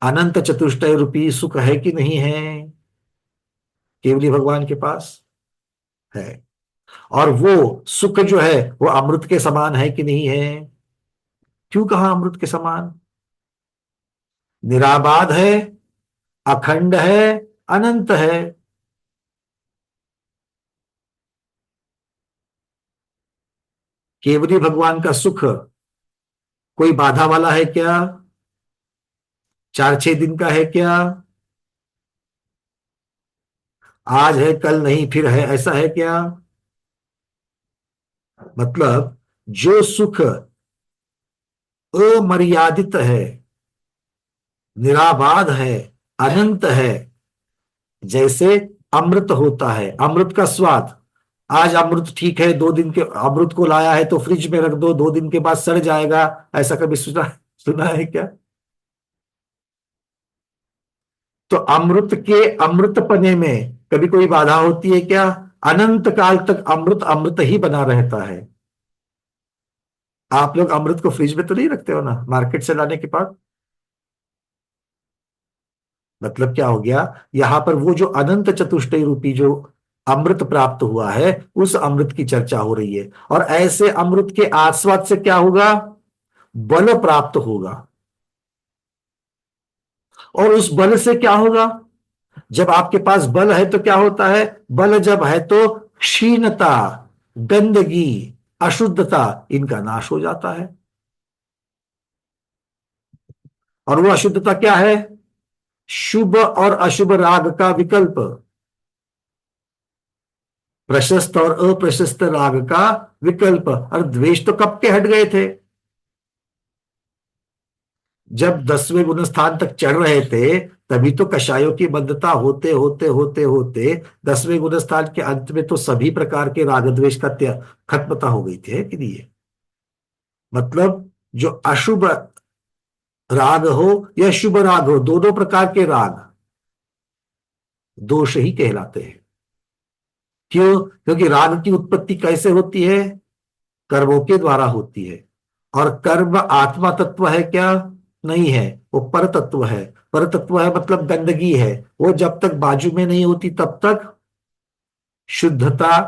अनंत चतुष्टय रूपी सुख है कि नहीं है? केवली भगवान के पास है। और वो सुख जो है वो अमृत के समान है कि नहीं है? क्यों कहा अमृत के समान? निराबाध है, अखंड है, अनंत है। केवली भगवान का सुख कोई बाधा वाला है क्या? 4-6 दिन का है क्या? आज है कल नहीं फिर है, ऐसा है क्या? मतलब जो सुख अमर्यादित है, निराबाध है, अनंत है, जैसे अमृत होता है, अमृत का स्वाद। आज अमृत ठीक है, 2 दिन के अमृत को लाया है तो फ्रिज में रख दो, 2 दिन के बाद सड़ जाएगा, ऐसा कभी सुना है क्या? तो अमृत के अमृतपने में कभी कोई बाधा होती है क्या? अनंत काल तक अमृत अमृत ही बना रहता है। आप लोग अमृत को फ्रिज में तो नहीं रखते हो ना, मार्केट से लाने के बाद। मतलब क्या हो गया? यहां पर वो जो अनंत चतुष्टय रूपी जो अमृत प्राप्त हुआ है, उस अमृत की चर्चा हो रही है। और ऐसे अमृत के आस्वाद से क्या होगा? बल प्राप्त होगा। और उस बल से क्या होगा? जब आपके पास बल है तो क्या होता है? बल जब है तो क्षीणता, गंदगी, अशुद्धता, इनका नाश हो जाता है। और वो अशुद्धता क्या है? शुभ और अशुभ राग का विकल्प, प्रशस्त और अप्रशस्त राग का विकल्प। और द्वेष तो कब के हट गए थे? जब 10वें गुण स्थान तक चढ़ रहे थे तभी तो कषायों की बद्धता होते होते होते होते 10वें गुण स्थान के अंत में तो सभी प्रकार के राग द्वेष का खत्मता हो गई थी, है कि नहीं? मतलब जो अशुभ राग हो या शुभ राग हो, दोनों प्रकार के राग दोष ही कहलाते हैं। क्यों? क्योंकि राग की उत्पत्ति कैसे होती है? कर्मों के द्वारा होती है। और कर्म आत्मा तत्व है क्या? नहीं है, वो पर तत्व है। पर तत्व है मतलब गंदगी है। वो जब तक बाजू में नहीं होती तब तक शुद्धता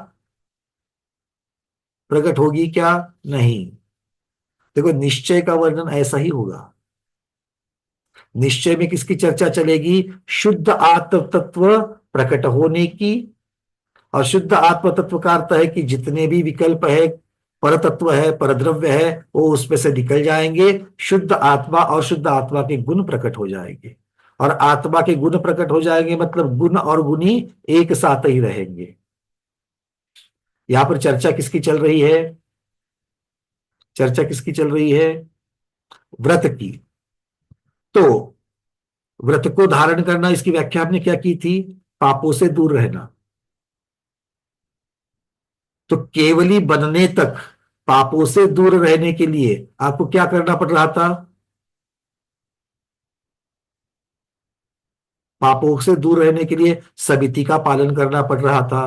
प्रकट होगी क्या? नहीं। देखो निश्चय का वर्णन ऐसा ही होगा। निश्चय में किसकी चर्चा चलेगी? शुद्ध आत्म तत्व प्रकट होने की। और शुद्ध आत्म तत्व का अर्थ है कि जितने भी विकल्प है, पर तत्व है, परद्रव्य है, वो उसमें से निकल जाएंगे। शुद्ध आत्मा और शुद्ध आत्मा के गुण प्रकट हो जाएंगे। और आत्मा के गुण प्रकट हो जाएंगे मतलब गुण और गुणी एक साथ ही रहेंगे। यहां पर चर्चा किसकी चल रही है? चर्चा किसकी चल रही है? व्रत की। तो व्रत को धारण करना, इसकी व्याख्या हमने क्या की थी? पापों से दूर रहना। तो केवली बनने तक पापों से दूर रहने के लिए आपको क्या करना पड़ रहा था? पापों से दूर रहने के लिए समिति का पालन करना पड़ रहा था,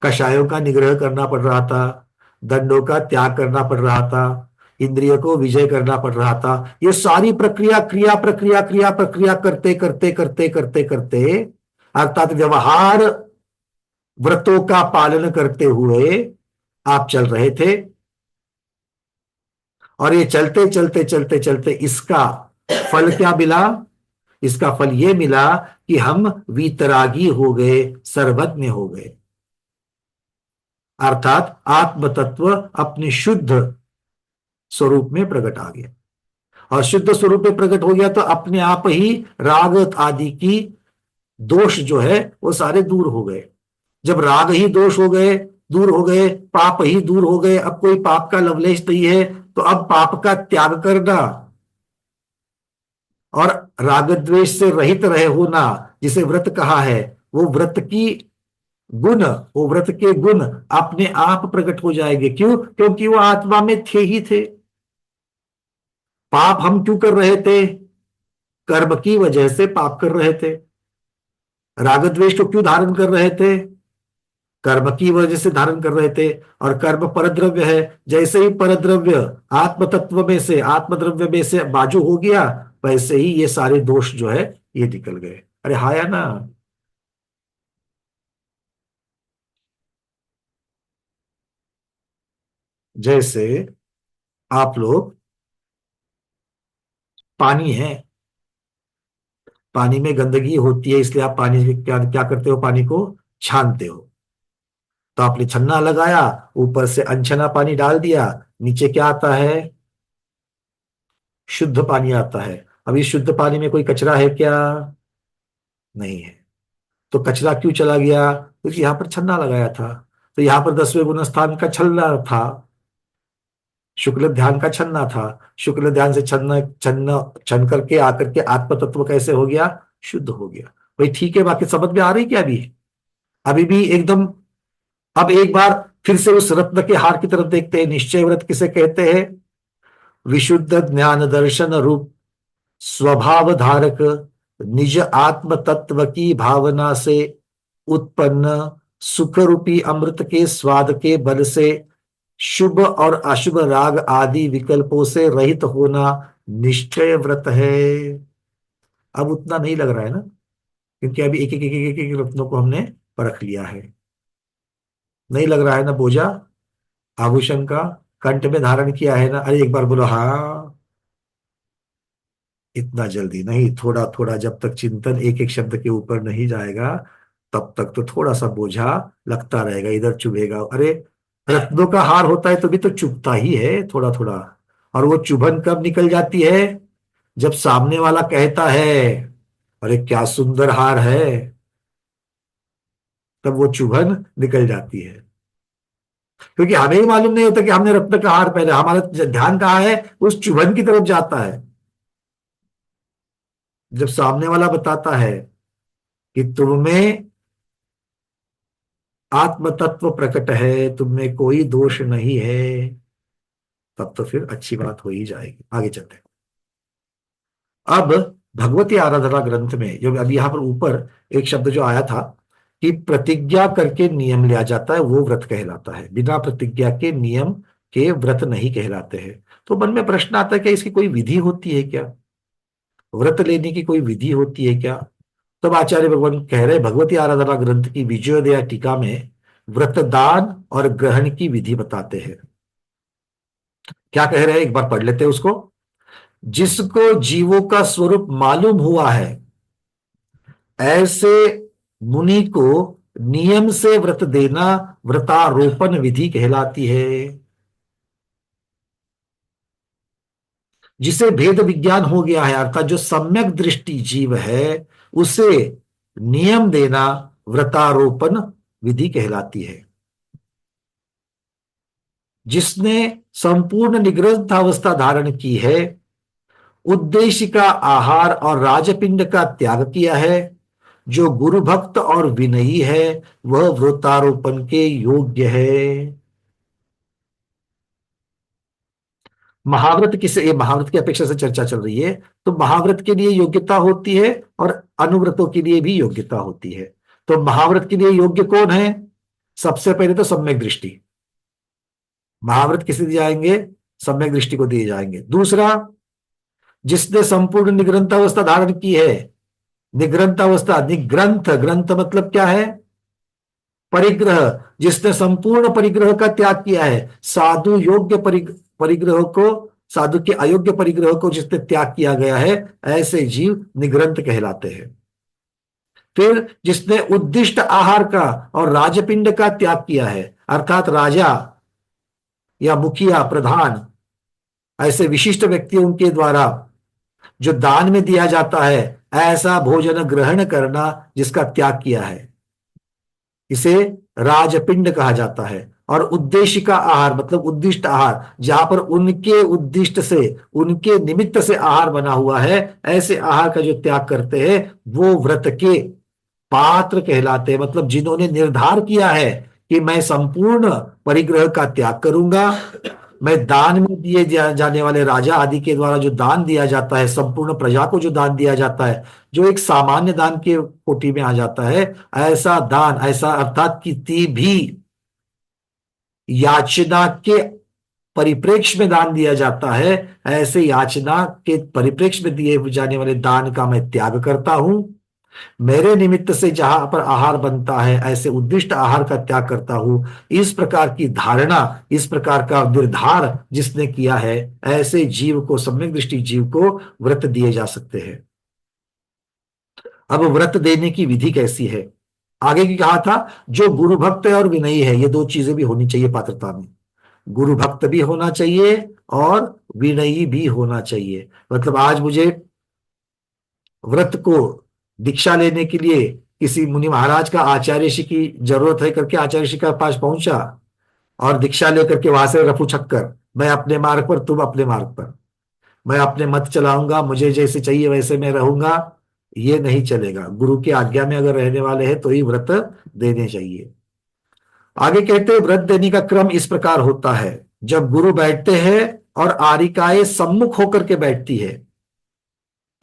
कषायों का निग्रह करना पड़ रहा था, दंडों का त्याग करना पड़ रहा था, इंद्रियों को विजय करना पड़ रहा था। ये सारी प्रक्रिया क्रिया प्रक्रिया करते करते करते करते करते अर्थात व्यवहार व्रतों का पालन करते हुए आप चल रहे थे, और ये चलते चलते चलते चलते इसका फल क्या मिला? इसका फल ये मिला कि हम वीतरागी हो गए, सर्वज्ञ हो गए, अर्थात आत्म तत्व अपने शुद्ध स्वरूप में प्रकट आ गया। और शुद्ध स्वरूप में प्रकट हो गया तो अपने आप ही राग आदि की दोष जो है वो सारे दूर हो गए। जब राग ही दोष हो गए, दूर हो गए, पाप ही दूर हो गए, अब कोई पाप का लवलेश नहीं है, तो अब पाप का त्याग करना और राग द्वेष से रहित रहे होना, जिसे व्रत कहा है, वो व्रत की गुण, वो व्रत के गुण अपने आप प्रकट हो जाएंगे। क्यों? क्योंकि वो आत्मा में थे ही थे। पाप हम क्यों कर रहे थे? कर्म की वजह से पाप कर रहे थे। राग द्वेष को क्यों धारण कर रहे थे? कर्म की वजह से धारण कर रहे थे। और कर्म परद्रव्य है, जैसे ही परद्रव्य आत्म तत्व में से, आत्मद्रव्य में से बाजू हो गया, वैसे ही ये सारे दोष जो है ये निकल गए। अरे हाया ना। जैसे आप लोग पानी है, पानी में गंदगी होती है, इसलिए आप पानी क्या क्या करते हो? पानी को छानते हो। तो आपने छन्ना लगाया, ऊपर से अनछना पानी डाल दिया, नीचे क्या आता है? शुद्ध पानी आता है। अब इस शुद्ध पानी में कोई कचरा है क्या? नहीं है। तो कचरा क्यों चला गया? क्योंकि यहां पर छन्ना लगाया था। तो यहां पर 10वें गुण स्थान का छलना था, शुक्ल ध्यान का छन्ना था। शुक्ल ध्यान से छन्न छन्न छन करके आकर के आत्म तत्व कैसे हो गया? शुद्ध हो गया। भाई ठीक है, बाकी समझ में आ रही क्या? अभी भी एकदम। अब एक बार फिर से उस रत्न के हार की तरफ देखते हैं। निश्चय व्रत किसे कहते हैं? विशुद्ध ज्ञान दर्शन रूप स्वभाव धारक निज आत्म तत्व की भावना से उत्पन्न सुख रूपी अमृत के स्वाद के बल से शुभ और अशुभ राग आदि विकल्पों से रहित होना निश्चय व्रत है। अब उतना नहीं लग रहा है ना, क्योंकि अभी एक एक एक एक एक रत्नों को हमने परख लिया है। नहीं लग रहा है ना? बोझा आभूषण का कंठ में धारण किया है ना? अरे एक बार बोलो हाँ। इतना जल्दी नहीं, थोड़ा थोड़ा, जब तक चिंतन एक एक शब्द के ऊपर नहीं जाएगा तब तक तो थोड़ा सा बोझा लगता रहेगा, इधर चुभेगा। अरे रत्नों का हार होता है तो भी तो चुभता ही है थोड़ा थोड़ा। और वो चुभन कब निकल जाती है? जब सामने वाला कहता है अरे क्या सुंदर हार है, तब वो चुभन निकल जाती है। क्योंकि हमें ही मालूम नहीं होता कि हमने रत्न का हार पहना, हमारा ध्यान कहाँ है? उस चुभन की तरफ जाता है। जब सामने वाला बताता है कि तुम्हें आत्म तत्व प्रकट है, तुमने कोई दोष नहीं है, तब तो फिर अच्छी बात हो ही जाएगी। आगे चलते हैं। अब भगवती आराधना ग्रंथ में जो अभी यहां पर ऊपर एक शब्द जो आया था कि प्रतिज्ञा करके नियम लिया जाता है, वो व्रत कहलाता है। बिना प्रतिज्ञा के नियम के व्रत नहीं कहलाते हैं। तो मन में प्रश्न आता है कि इसकी कोई विधि होती है क्या? व्रत लेने की कोई विधि होती है क्या? तब आचार्य भगवान कह रहे, भगवती आराधना ग्रंथ की विजयोदया टीका में व्रतदान और ग्रहण की विधि बताते हैं। क्या कह रहे हैं, एक बार पढ़ लेते हैं उसको। जिसको जीवों का स्वरूप मालूम हुआ है, ऐसे मुनि को नियम से व्रत देना व्रतारोपण विधि कहलाती है। जिसे भेद विज्ञान हो गया है, अर्थात जो सम्यक दृष्टि जीव है, उसे नियम देना व्रतारोपण विधि कहलाती है। जिसने संपूर्ण निग्रह अवस्था धारण की है, उद्देश्य का आहार और राजपिंड का त्याग किया है, जो गुरु भक्त और विनयी है, वह व्रतारोपण के योग्य है। महाव्रत किसे, ये महाव्रत की अपेक्षा से चर्चा चल रही है, तो महाव्रत के लिए योग्यता होती है और अनुव्रतों के लिए भी योग्यता होती है। तो महाव्रत के लिए योग्य कौन है? सबसे पहले तो सम्यक दृष्टि, महाव्रत किसे दिए जाएंगे? सम्यक दृष्टि को दिए जाएंगे। दूसरा, जिसने संपूर्ण निग्रंथ अवस्था धारण की है। निग्रंथ अवस्था, निग्रंथ, ग्रंथ मतलब क्या है? परिग्रह। जिसने संपूर्ण परिग्रह का त्याग किया है, साधु योग्य परिग्रह को, साधु के अयोग्य परिग्रह को जिसने त्याग किया गया है, ऐसे जीव निग्रंथ कहलाते हैं। फिर जिसने उद्दिष्ट आहार का और राजपिंड का त्याग किया है, अर्थात राजा या मुखिया, प्रधान, ऐसे विशिष्ट व्यक्तियों के द्वारा जो दान में दिया जाता है, ऐसा भोजन ग्रहण करना जिसका त्याग किया है, इसे राजपिंड कहा जाता है। और उद्देश्य का आहार मतलब उद्दिष्ट आहार, जहां पर उनके उद्दिष्ट से, उनके निमित्त से आहार बना हुआ है, ऐसे आहार का जो त्याग करते हैं वो व्रत के पात्र कहलाते हैं। मतलब जिन्होंने निर्धार किया है कि मैं संपूर्ण परिग्रह का त्याग करूंगा, मैं दान में दिए जाने वाले राजा आदि के द्वारा जो दान दिया जाता है, संपूर्ण प्रजा को जो दान दिया जाता है, जो एक सामान्य दान के कोटि में आ जाता है, ऐसा दान, ऐसा अर्थात किसी भी याचना के परिप्रेक्ष्य में दान दिया जाता है, ऐसे याचना के परिप्रेक्ष्य में दिए जाने वाले दान का मैं त्याग करता हूं। मेरे निमित्त से जहां पर आहार बनता है, ऐसे उद्दिष्ट आहार का त्याग करता हूं। इस प्रकार की धारणा, इस प्रकार का निर्धार जिसने किया है, ऐसे जीव को, सम्यक दृष्टि जीव को व्रत दिए जा सकते हैं। अब व्रत देने की विधि कैसी है? आगे की कहा था, जो गुरु भक्त है और विनयी है, ये दो चीजें भी होनी चाहिए पात्रता में। गुरु भक्त भी होना चाहिए और विनयी भी होना चाहिए। मतलब आज मुझे व्रत को दीक्षा लेने के लिए किसी मुनि महाराज का, आचार्य ऋषि की जरूरत है करके आचार्य ऋषि के पास पहुंचा और दीक्षा लेकर के वहां से रफू छक्कर, मैं अपने मार्ग पर, तुम अपने मार्ग पर, मैं अपने मत चलाऊंगा, मुझे जैसे चाहिए वैसे मैं रहूंगा, ये नहीं चलेगा। गुरु की आज्ञा में अगर रहने वाले हैं तो ही व्रत देने चाहिए। आगे कहते हैं, व्रत देने का क्रम इस प्रकार होता है, जब गुरु बैठते हैं और आरिकाएं सम्मुख होकर के बैठती है,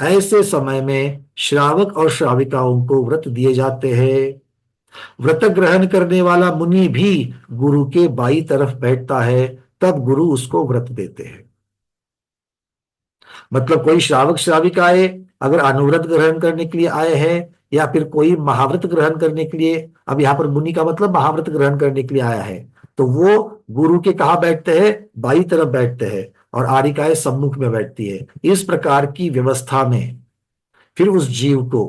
ऐसे समय में श्रावक और श्राविकाओं को व्रत दिए जाते हैं। व्रत ग्रहण करने वाला मुनि भी गुरु के बाई तरफ बैठता है, तब गुरु उसको व्रत देते हैं। मतलब कोई श्रावक श्राविकाएं अगर अनुव्रत ग्रहण करने के लिए आए हैं, या फिर कोई महाव्रत ग्रहण करने के लिए, अब यहां पर मुनि का मतलब महाव्रत ग्रहण करने के लिए आया है, तो वो गुरु के कहा बैठते हैं? बाई तरफ बैठते हैं और आरिकाएं सम्मुख में बैठती है। इस प्रकार की व्यवस्था में फिर उस जीव को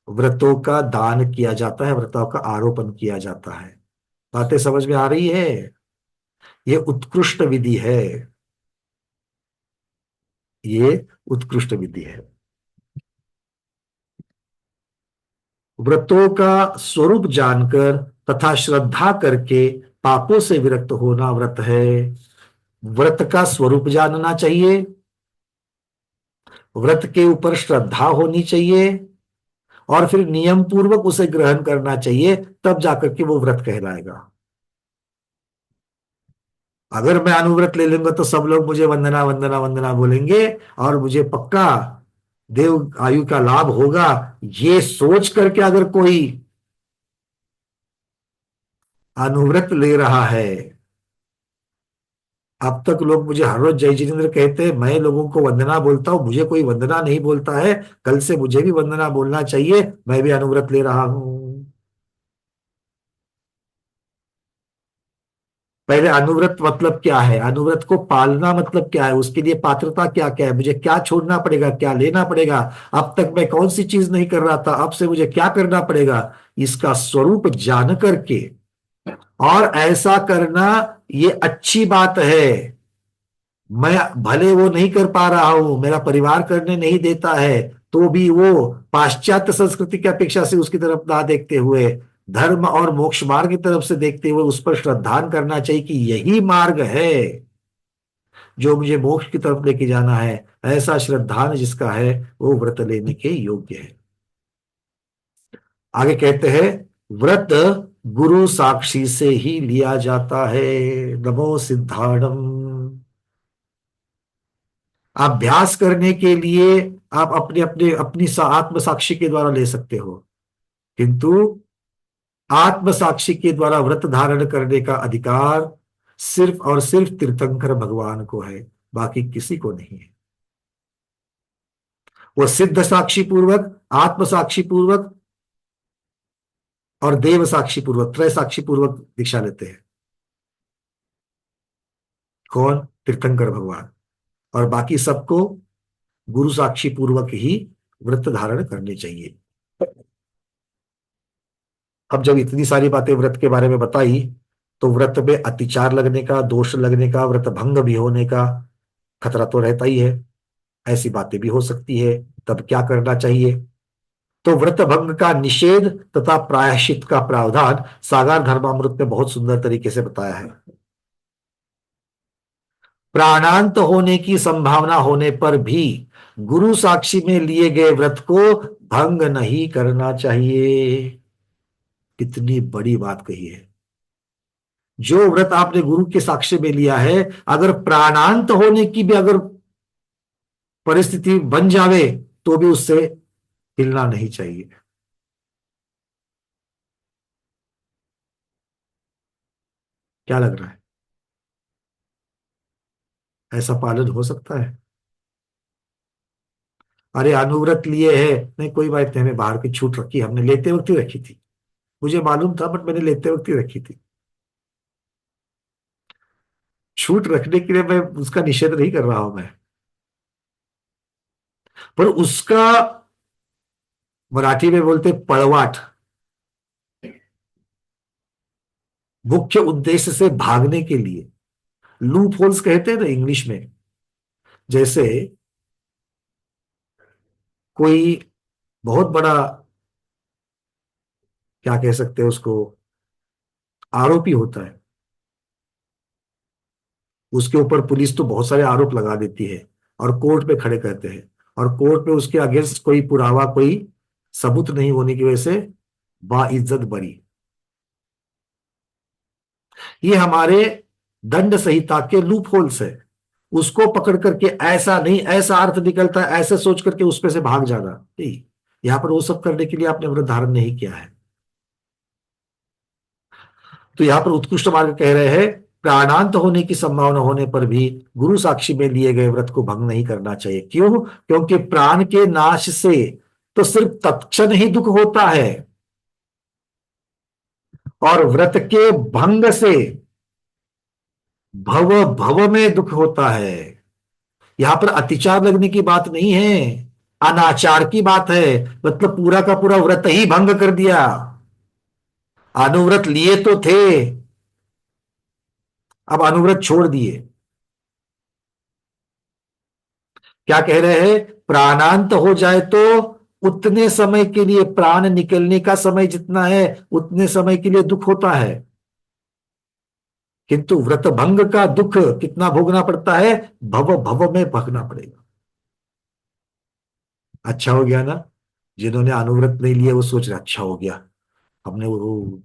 व्रतों का दान किया जाता है, व्रतों का आरोपण किया जाता है। बातें समझ में आ रही है? ये उत्कृष्ट विधि है, ये उत्कृष्ट विधि है। व्रतों का स्वरूप जानकर तथा श्रद्धा करके पापों से विरक्त होना व्रत है। व्रत का स्वरूप जानना चाहिए, व्रत के ऊपर श्रद्धा होनी चाहिए और फिर नियम पूर्वक उसे ग्रहण करना चाहिए, तब जाकर के वो व्रत कहलाएगा। अगर मैं अनुव्रत ले लूंगा तो सब लोग मुझे वंदना वंदना वंदना बोलेंगे और मुझे पक्का देव आयु का लाभ होगा, ये सोच करके अगर कोई अनुव्रत ले रहा है, अब तक लोग मुझे हर रोज जय जितेंद्र कहते हैं, मैं लोगों को वंदना बोलता हूं, मुझे कोई वंदना नहीं बोलता है, कल से मुझे भी वंदना बोलना चाहिए, मैं भी अनुव्रत ले रहा हूं। पहले अनुव्रत मतलब क्या है, अनुव्रत को पालना मतलब क्या है, उसके लिए पात्रता क्या क्या है, मुझे क्या छोड़ना पड़ेगा, क्या लेना पड़ेगा, अब तक मैं कौन सी चीज नहीं कर रहा था, अब से मुझे क्या करना पड़ेगा, इसका स्वरूप जान करके, और ऐसा करना ये अच्छी बात है। मैं भले वो नहीं कर पा रहा हूं, मेरा परिवार करने नहीं देता है, तो भी वो पाश्चात्य संस्कृति की अपेक्षा से उसकी तरफ ना देखते हुए, धर्म और मोक्ष मार्ग की तरफ से देखते हुए उस पर श्रद्धान करना चाहिए कि यही मार्ग है जो मुझे मोक्ष की तरफ लेके जाना है। ऐसा श्रद्धान जिसका है वो व्रत लेने के योग्य है। आगे कहते हैं, व्रत गुरु साक्षी से ही लिया जाता है। नमो सिद्धाणम। अभ्यास करने के लिए आप अपने अपने अपनी आत्म साक्षी के द्वारा ले सकते हो, किंतु आत्म साक्षी के द्वारा व्रत धारण करने का अधिकार सिर्फ और सिर्फ तीर्थंकर भगवान को है, बाकी किसी को नहीं है। वो सिद्ध साक्षी पूर्वक, आत्म साक्षी पूर्वक और देव साक्षी पूर्वक, त्रय साक्षी पूर्वक दीक्षा लेते हैं। कौन? तीर्थंकर भगवान। और बाकी सबको गुरु साक्षी पूर्वक ही व्रत धारण करने चाहिए। अब जब इतनी सारी बातें व्रत के बारे में बताई, तो व्रत में अतिचार लगने का, दोष लगने का, व्रत भंग भी होने का खतरा तो रहता ही है। ऐसी बातें भी हो सकती है, तब क्या करना चाहिए? तो व्रत भंग का निषेध तथा प्रायश्चित का प्रावधान सागर धर्मामृत में बहुत सुंदर तरीके से बताया है। प्राणांत होने की संभावना होने पर भी गुरु साक्षी में लिए गए व्रत को भंग नहीं करना चाहिए। कितनी बड़ी बात कही है। जो व्रत आपने गुरु के साक्ष्य में लिया है, अगर प्राणांत होने की भी अगर परिस्थिति बन जावे, तो भी उससे हिलना नहीं चाहिए। क्या लग रहा है? ऐसा पालन हो सकता है? अरे अनुव्रत लिए है, नहीं कोई बात नहीं, हमें बाहर की छूट रखी, हमने लेते वक्त ही रखी थी, मुझे मालूम था, बट मैंने लेते वक्त ही रखी थी। छूट रखने के लिए मैं उसका निषेध नहीं कर रहा हूं मैं, पर उसका मराठी में बोलते पड़वाट, मुख्य उद्देश्य से भागने के लिए, लूप होल्स कहते हैं ना इंग्लिश में। जैसे कोई बहुत बड़ा, क्या कह सकते हैं उसको, आरोपी होता है, उसके ऊपर पुलिस तो बहुत सारे आरोप लगा देती है और कोर्ट में खड़े करते हैं, और कोर्ट में उसके अगेंस्ट कोई पुरावा, कोई सबूत नहीं होने की वजह से बाइज्जत बरी। ये हमारे दंड संहिता के लूप होल्स है। उसको पकड़ करके ऐसा नहीं, ऐसा अर्थ निकलता है, ऐसे सोच करके उसमें से भाग जाना नहीं। यहां पर वो सब करने के लिए आपने व्रत धारण नहीं किया है। तो यहां पर उत्कृष्ट मार्ग कह रहे हैं, प्राणांत होने की संभावना होने पर भी गुरु साक्षी में लिए गए व्रत को भंग नहीं करना चाहिए। क्यों? क्योंकि प्राण के नाश से तो सिर्फ तत्क्षण ही दुख होता है, और व्रत के भंग से भव भव में दुख होता है। यहां पर अतिचार लगने की बात नहीं है, अनाचार की बात है। मतलब पूरा का पूरा व्रत ही भंग कर दिया। अनुव्रत लिए तो थे, अब अनुव्रत छोड़ दिए। क्या कह रहे हैं? प्राणांत हो जाए तो उतने समय के लिए, प्राण निकलने का समय जितना है उतने समय के लिए दुख होता है, किंतु व्रत भंग का दुख कितना भोगना पड़ता है? भव भव में भगना पड़ेगा। अच्छा हो गया ना, जिन्होंने अनुव्रत नहीं लिए वो सोच रहे अच्छा हो गया, हमने वो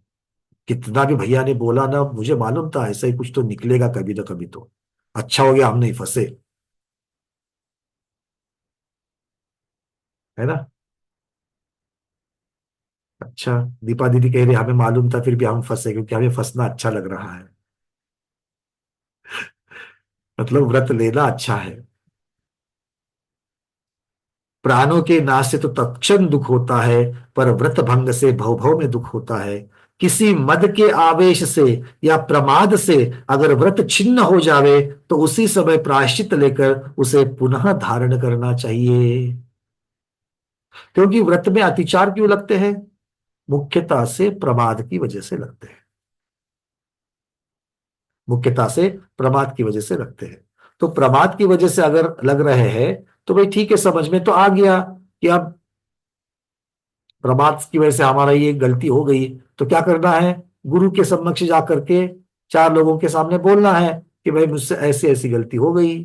कितना भी भैया ने बोला ना, मुझे मालूम था ऐसा ही कुछ तो निकलेगा कभी ना कभी, तो अच्छा हो गया हम नहीं फंसे, है ना। अच्छा, दीपा दीदी कह रही हमें मालूम था फिर भी हम फंसे, क्योंकि हमें फंसना अच्छा लग रहा है। मतलब व्रत लेना अच्छा है। प्राणों के नाश से तो तत्क्षण दुख होता है, पर व्रत भंग से भव भव में दुख होता है। किसी मद के आवेश से या प्रमाद से अगर व्रत छिन्न हो जावे, तो उसी समय प्रायश्चित लेकर उसे पुनः धारण करना चाहिए। क्योंकि व्रत में अतिचार क्यों लगते हैं? मुख्यता से प्रमाद की वजह से लगते हैं, मुख्यता से प्रमाद की वजह से लगते हैं। तो प्रमाद की वजह से अगर लग रहे हैं तो भाई ठीक है, समझ में तो आ गया कि अब प्रमाद की वजह से हमारा ये गलती हो गई, तो क्या करना है? गुरु के समक्ष जाकर के चार लोगों के सामने बोलना है कि भाई मुझसे ऐसी ऐसी गलती हो गई।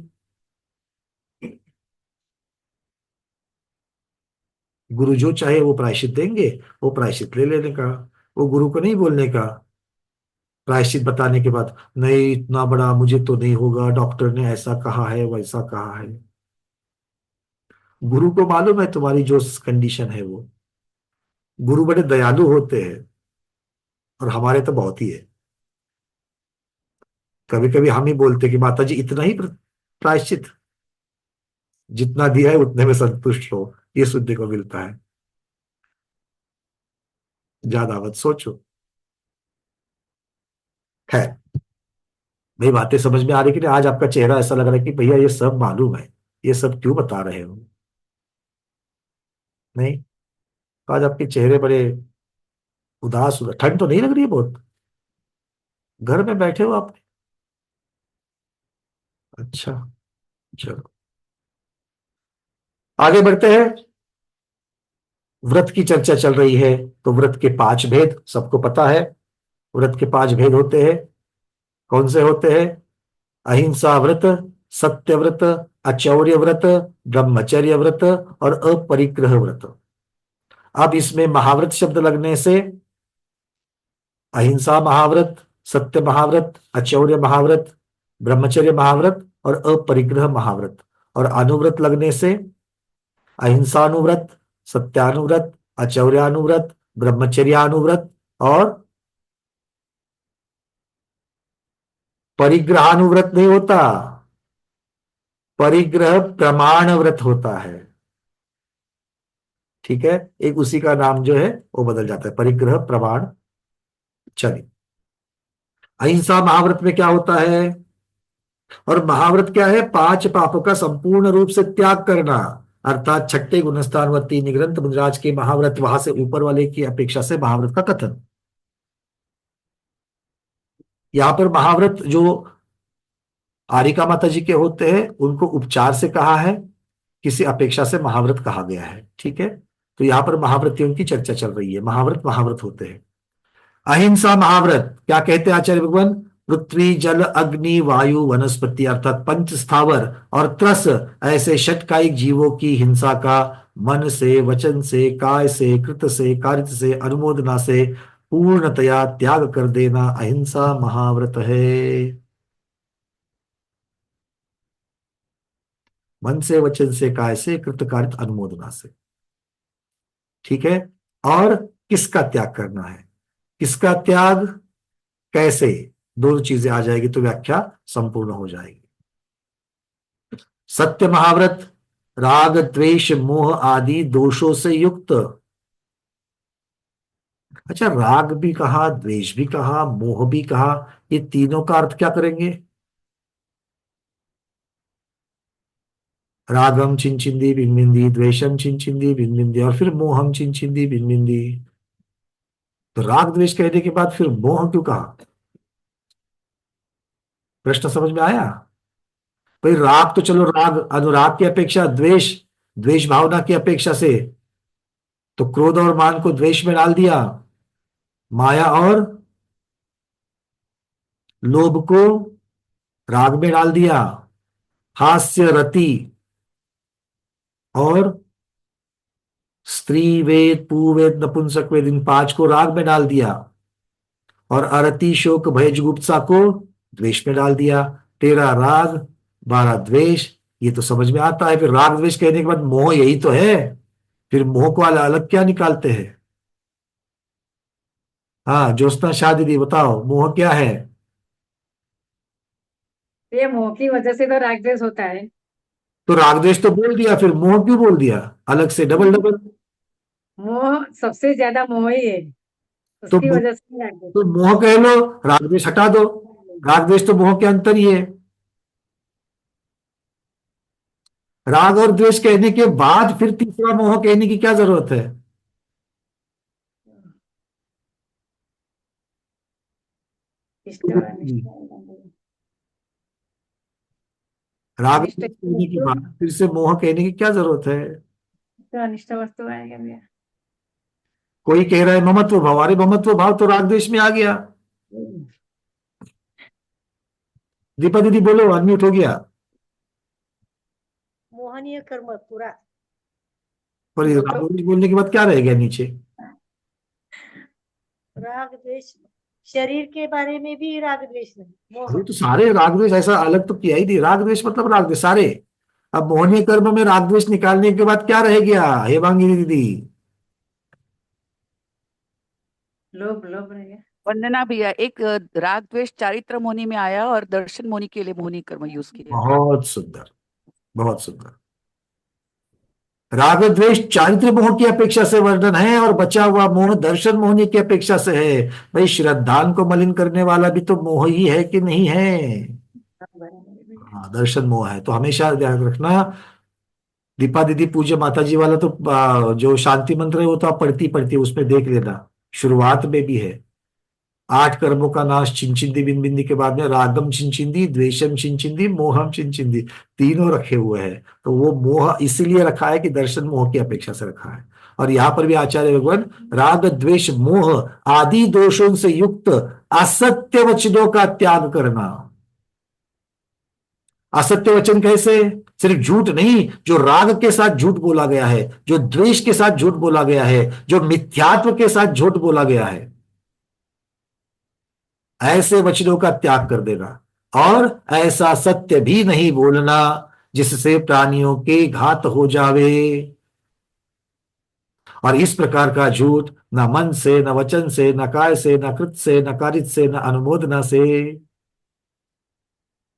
गुरु जो चाहे वो प्रायश्चित देंगे, वो प्रायश्चित ले लेने का, वो गुरु को नहीं बोलने का प्रायश्चित बताने के बाद, नहीं इतना बड़ा मुझे तो नहीं होगा, डॉक्टर ने ऐसा कहा है वैसा कहा है। गुरु को मालूम है तुम्हारी जो कंडीशन है वो। गुरु बड़े दयालु होते हैं और हमारे तो बहुत ही है। कभी कभी हम ही बोलते कि माता जी इतना ही प्रायश्चित, जितना दिया है उतने में संतुष्ट हो, ये सुनने को मिलता है। ज्यादा मत सोचो। है भाई, बातें समझ में आ रही कि नहीं? आज आपका चेहरा ऐसा लग रहा है कि भैया ये सब मालूम है, ये सब क्यों बता रहे हो? नहीं, आज आपके चेहरे बड़े उदास उदास। ठंड तो नहीं लग रही है बहुत? घर में बैठे हो आप? अच्छा, चलो आगे बढ़ते हैं। व्रत की चर्चा चल रही है, तो व्रत के 5 भेद सबको पता है। व्रत के 5 भेद होते हैं। कौन से होते हैं? अहिंसा व्रत, सत्य व्रत, अचौर्य व्रत, ब्रह्मचर्य व्रत और अपरिग्रह व्रत। अब इसमें महाव्रत शब्द लगने से अहिंसा महाव्रत, सत्य महाव्रत, अचौर्य महाव्रत, ब्रह्मचर्य महाव्रत और अपरिग्रह महाव्रत, और अनुव्रत लगने से अहिंसानुव्रत, सत्यानुव्रत, अचौर्यानुव्रत, ब्रह्मचर्यानुव्रत और परिग्रहानुव्रत नहीं होता, परिग्रह प्रमाण व्रत होता है। ठीक है, एक उसी का नाम जो है वो बदल जाता है, परिग्रह प्रमाण। चलिए, अहिंसा महाव्रत में क्या होता है? और महाव्रत क्या है? 5 पापों का संपूर्ण रूप से त्याग करना, अर्थात छठे गुणस्थानवर्ती निग्रंथ मुनिराज के महाव्रत, वहां से ऊपर वाले की अपेक्षा से महाव्रत का कथन। यहां पर महाव्रत जो आरिका माता जी के होते हैं उनको उपचार से कहा है, किसी अपेक्षा से महाव्रत कहा गया है। ठीक है, तो यहां पर महाव्रतियों की चर्चा चल रही है। महाव्रत महाव्रत होते हैं। अहिंसा महाव्रत क्या कहते हैं आचार्य भगवान? पृथ्वी जल अग्नि वायु वनस्पति अर्थात पंच स्थावर और त्रस ऐसे षटकायिक जीवों की हिंसा का मन से, वचन से, काय से, कृत से, कार्य से, अनुमोदना से पूर्णतया त्याग कर देना अहिंसा महाव्रत है। मन से, वचन से, काय से, कृत, कार्य, अनुमोदना से। ठीक है, और किसका त्याग करना है? किसका त्याग, कैसे? दोनों चीजें आ जाएगी तो व्याख्या संपूर्ण हो जाएगी। सत्य महाव्रत राग द्वेष मोह आदि दोषों से युक्त। अच्छा, राग भी कहा, द्वेष भी कहा, मोह भी कहा, ये तीनों का अर्थ क्या करेंगे? रागम चिंचिंदी भिन्निंदी, द्वेषम चिंचिंदी भिन्निंदी और फिर मोहम चिंचिंदी भिन्निंदी। तो राग द्वेष कहने के बाद फिर मोह क्यों कहा? प्रश्न समझ में आया? भाई राग तो चलो, राग अनुराग की अपेक्षा द्वेष, द्वेष भावना की अपेक्षा से, तो क्रोध और मान को द्वेष में डाल दिया, माया और लोभ को राग में डाल दिया, हास्य रति और स्त्री वेद पुवेद नपुंसक वेद इन 5 को राग में डाल दिया, और अरति शोक भय जुगुप्सा को द्वेष में डाल दिया। 13 राग 12 द्वेष, ये तो समझ में आता है। फिर राग द्वेष कहने के बाद मोह, यही तो है। फिर मोह को अलग क्या निकालते हैं? हाँ, ज्योत्सना शाह दीदी बताओ, मोह क्या है? ये मोह की वजह से तो राग द्वेष होता है। तो राग द्वेष तो बोल दिया, फिर मोह क्यों बोल दिया अलग से, डबल डबल? मोह सबसे ज्यादा मोह ही है, तो उसकी वजह से राग द्वेष। तो मोह कह लो, राग द्वेष हटा दो। राग द्वेष तो मोह के अंतर ही है। राग और द्वेष कहने के बाद फिर तीसरा मोह कहने की क्या जरूरत है? राग अनिष्ट कहने के बाद फिर से मोह कहने की क्या जरूरत है? तो अनिष्ट वस्तु आएगा भैया। कोई कह रहा है ममत्व भाव, अरे ममत्व भाव तो राग द्वेष में आ गया। दीपा दीदी बोलो, अनम्यूट हो गया। मोहनीय कर्म पूरा। पर ये राग द्वेष बोलने के बाद क्या रह गया नीचे? राग द्वेष शरीर के बारे में भी राग द्वेष नहीं, मोह। अरे तो सारे राग द्वेष, ऐसा अलग तो किया ही नहीं। राग द्वेष मतलब राग द्वेष सारे, अब मोहनीय कर्म में राग द्वेष निकालने के बाद क्या रह गया हेमांगी दीदी? लोभ लोभ रह गया। वंदना भैया, एक राग द्वेष चारित्र मोहनी में आया और दर्शन मोहनी के लिए मोहनी कर्म यूज किया। बहुत सुंदर, बहुत सुंदर। राग द्वेष चारित्र मोह की अपेक्षा से वर्णन है और बचा हुआ मोह दर्शन मोहनी की अपेक्षा से है। भाई श्रद्धान को मलिन करने वाला भी तो मोह ही है कि नहीं है? हाँ, दर्शन मोह है। तो हमेशा ध्यान रखना। दीपा दीदी पूज्य माता जी वाला तो जो शांति मंत्र है वो तो आप पढ़ती पढ़ती उसमें देख लेना, शुरुआत में भी है 8 कर्मों का नाश छिंचिंदी बिन बिंदी के बाद में रागम छिंचिंदी, द्वेषम छिंचिंदी, मोहम छिंचिंदी, तीनों रखे हुए हैं। तो वो मोह इसीलिए रखा है कि दर्शन मोह की अपेक्षा से रखा है। और यहां पर भी आचार्य भगवान राग द्वेष मोह आदि दोषों से युक्त असत्य वचनों का त्याग करना। असत्य वचन कैसे? सिर्फ झूठ नहीं, जो राग के साथ झूठ बोला गया है, जो द्वेष के साथ झूठ बोला गया है, जो मिथ्यात्व के साथ झूठ बोला गया है, ऐसे वचनों का त्याग कर देना। और ऐसा सत्य भी नहीं बोलना जिससे प्राणियों के घात हो जावे। और इस प्रकार का झूठ न मन से, न वचन से, न काय से, न कृत से, न कारित से, न अनुमोदना से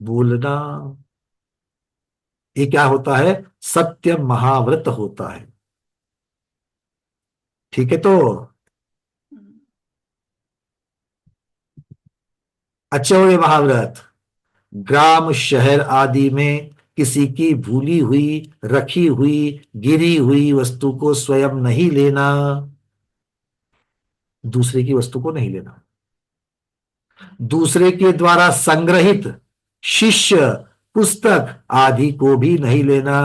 बोलना, ये क्या होता है? सत्य महाव्रत होता है। ठीक है? तो अच्छे हो ये महाव्रत। ग्राम शहर आदि में किसी की भूली हुई, रखी हुई, गिरी हुई वस्तु को स्वयं नहीं लेना, दूसरे की वस्तु को नहीं लेना। दूसरे के द्वारा संग्रहित शिष्य, पुस्तक आदि को भी नहीं लेना।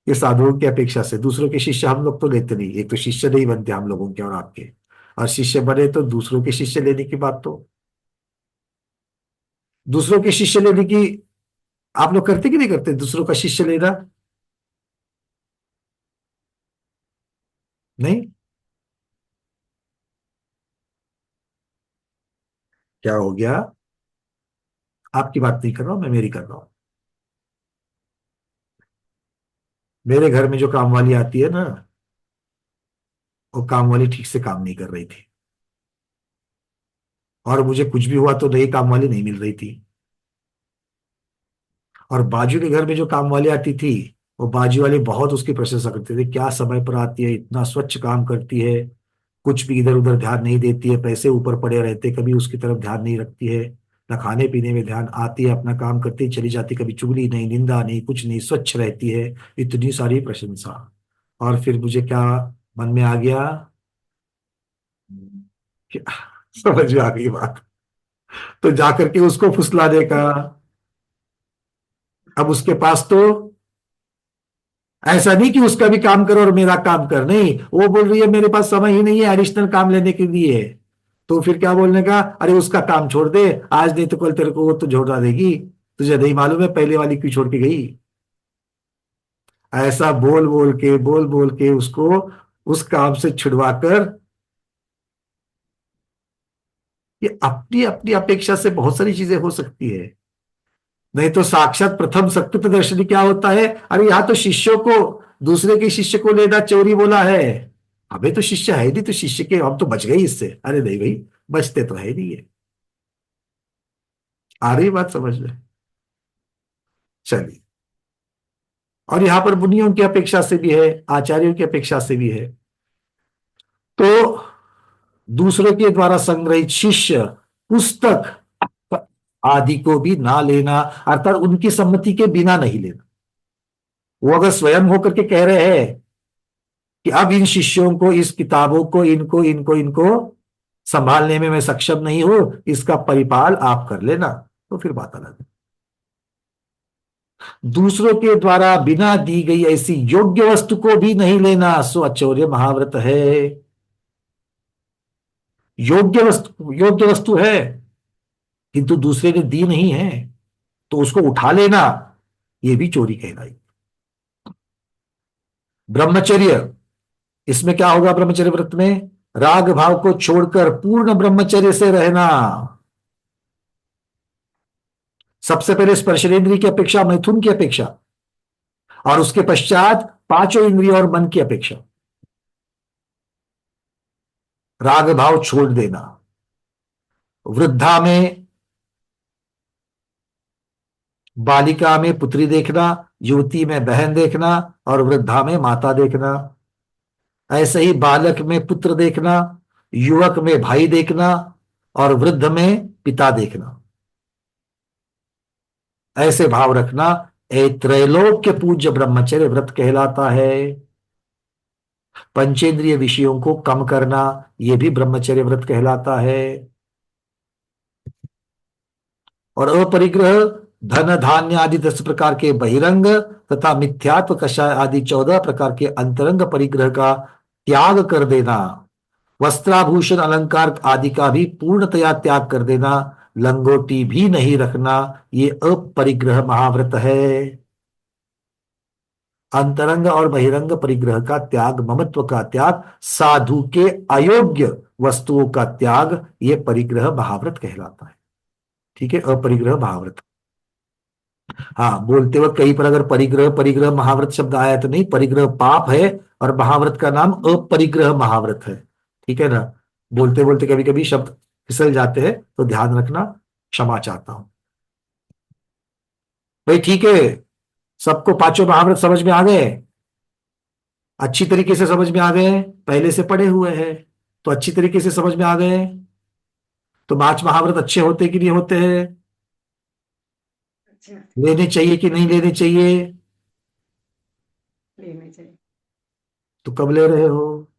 ये साधुओं की अपेक्षा से दूसरों के शिष्य हम लोग तो लेते नहीं। एक तो शिष्य नहीं बनते हम लोगों के और आपके, और शिष्य बने तो दूसरों के शिष्य लेने की बात। तो दूसरों के शिष्य लेने की आप लोग करते कि नहीं करते? दूसरों का शिष्य लेना नहीं? क्या हो गया? आपकी बात नहीं कर रहा हूं मैं, मेरी कर रहा हूं। मेरे घर में जो काम वाली आती है ना, वो काम वाली ठीक से काम नहीं कर रही थी, और मुझे कुछ भी हुआ तो नई काम वाली नहीं मिल रही थी। और बाजू के घर में जो काम वाली आती थी, वो बाजू वाली बहुत उसकी प्रशंसा करते थे, क्या समय पर आती है, इतना स्वच्छ काम करती है, कुछ भी इधर उधर ध्यान नहीं देती है, पैसे ऊपर पड़े रहते, कभी उसकी तरफ ध्यान नहीं रखती है, ना खाने पीने में ध्यान, आती है अपना काम करती ही चली जाती, कभी चुगली नहीं, निंदा नहीं, कुछ नहीं, स्वच्छ रहती है। इतनी सारी प्रशंसा। और फिर मुझे क्या मन में आ गया, समझ में आ गई बात, तो जाकर के उसको फुसलाने का। अब उसके पास तो ऐसा नहीं कि उसका भी काम करो और मेरा काम कर, नहीं, वो बोल रही है मेरे पास समय ही नहीं है एडिशनल काम लेने के लिए। तो फिर क्या बोलने का, अरे उसका काम छोड़ दे, आज नहीं तो कल तेरे को वो तो झोड़ा देगी, तुझे नहीं मालूम है पहले वाली क्यों छोड़ के गई। ऐसा बोल बोल के उसको उस काम से छुड़वाकर, ये अपनी अपनी अपेक्षा से बहुत सारी चीजें हो सकती है। नहीं तो साक्षात प्रथम सत्य दर्शनी क्या होता है? अरे यहां तो शिष्यों को, दूसरे के शिष्य को लेना चोरी बोला है, हमें तो शिष्य है नहीं, तो शिष्य के हम तो बच गए इससे। अरे नहीं भाई, बचते तो है नहीं है। आ रही बात समझ में? चलिए, और यहां पर मुनियों की अपेक्षा से भी है, आचार्यों की अपेक्षा से भी है। तो दूसरे के द्वारा संग्रहित शिष्य, पुस्तक आदि को भी ना लेना, अर्थात उनकी सम्मति के बिना नहीं लेना। वो अगर स्वयं होकर के कह रहे हैं कि अब इन शिष्यों को, इस किताबों को, इनको इनको इनको संभालने में मैं सक्षम नहीं हूं, इसका परिपाल आप कर लेना, तो फिर बात अलग है। दूसरों के द्वारा बिना दी गई ऐसी योग्य वस्तु को भी नहीं लेना, सो अचौर्य महाव्रत है। योग्य वस्तु है किंतु दूसरे ने दी नहीं है, तो उसको उठा लेना, यह भी चोरी कहलाई। ब्रह्मचर्य, इसमें क्या होगा? ब्रह्मचर्य व्रत में राग भाव को छोड़कर पूर्ण ब्रह्मचर्य से रहना। सबसे पहले स्पर्शेंद्रिय की अपेक्षा, मैथुन की अपेक्षा और उसके पश्चात पांचों इंद्रिय और मन की अपेक्षा, राग भाव छोड़ देना, वृद्धा में बालिका में पुत्री देखना, युवती में बहन देखना और वृद्धा में माता देखना। ऐसे ही बालक में पुत्र देखना, युवक में भाई देखना और वृद्ध में पिता देखना। ऐसे भाव रखना, ए त्रैलोक्य पूज्य ब्रह्मचर्य व्रत कहलाता है। पंचेंद्रिय विषयों को कम करना, यह भी ब्रह्मचर्य व्रत कहलाता है। और अपरिग्रह, धन धान्य आदि 10 प्रकार के बहिरंग तथा मिथ्यात्व कषाय आदि 14 प्रकार के अंतरंग परिग्रह का त्याग कर देना, वस्त्राभूषण अलंकार आदि का भी पूर्णतया त्याग कर देना, लंगोटी भी नहीं रखना, ये अपरिग्रह महाव्रत है। अंतरंग और बहिरंग परिग्रह का त्याग, ममत्व का त्याग, साधु के अयोग्य वस्तुओं का त्याग, ये परिग्रह महाव्रत कहलाता है। ठीक है, अपरिग्रह महाव्रत। हाँ, बोलते वक्त कहीं पर अगर परिग्रह परिग्रह महाव्रत शब्द आया तो नहीं, परिग्रह पाप है और महाव्रत का नाम अपरिग्रह महाव्रत है। ठीक है ना, बोलते बोलते कभी कभी शब्द फिसल जाते हैं तो ध्यान रखना, क्षमा चाहता हूं भाई। ठीक है, सबको पांचों महाव्रत समझ में आ गए, अच्छी तरीके से समझ में आ गए, पहले से पढ़े हुए हैं तो अच्छी तरीके से समझ में आ गए। तो 5 महाव्रत अच्छे होते कि नहीं होते हैं, अच्छा लेने चाहिए कि नहीं लेने चाहिए, लेने चाहिए। तो कब ले रहे हो?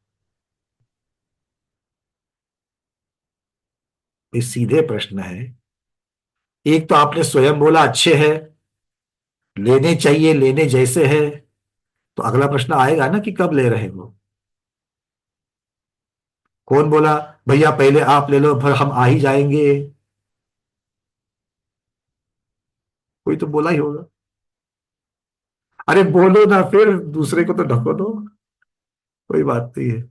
ये सीधे प्रश्न है। एक तो आपने स्वयं बोला अच्छे हैं, लेने चाहिए, लेने जैसे है, तो अगला प्रश्न आएगा ना कि कब ले रहे हो। कौन बोला भैया पहले आप ले लो फिर हम आ ही जाएंगे? कोई तो बोला ही होगा। अरे बोलो ना, फिर दूसरे को तो ढको दो, कोई बात नहीं है।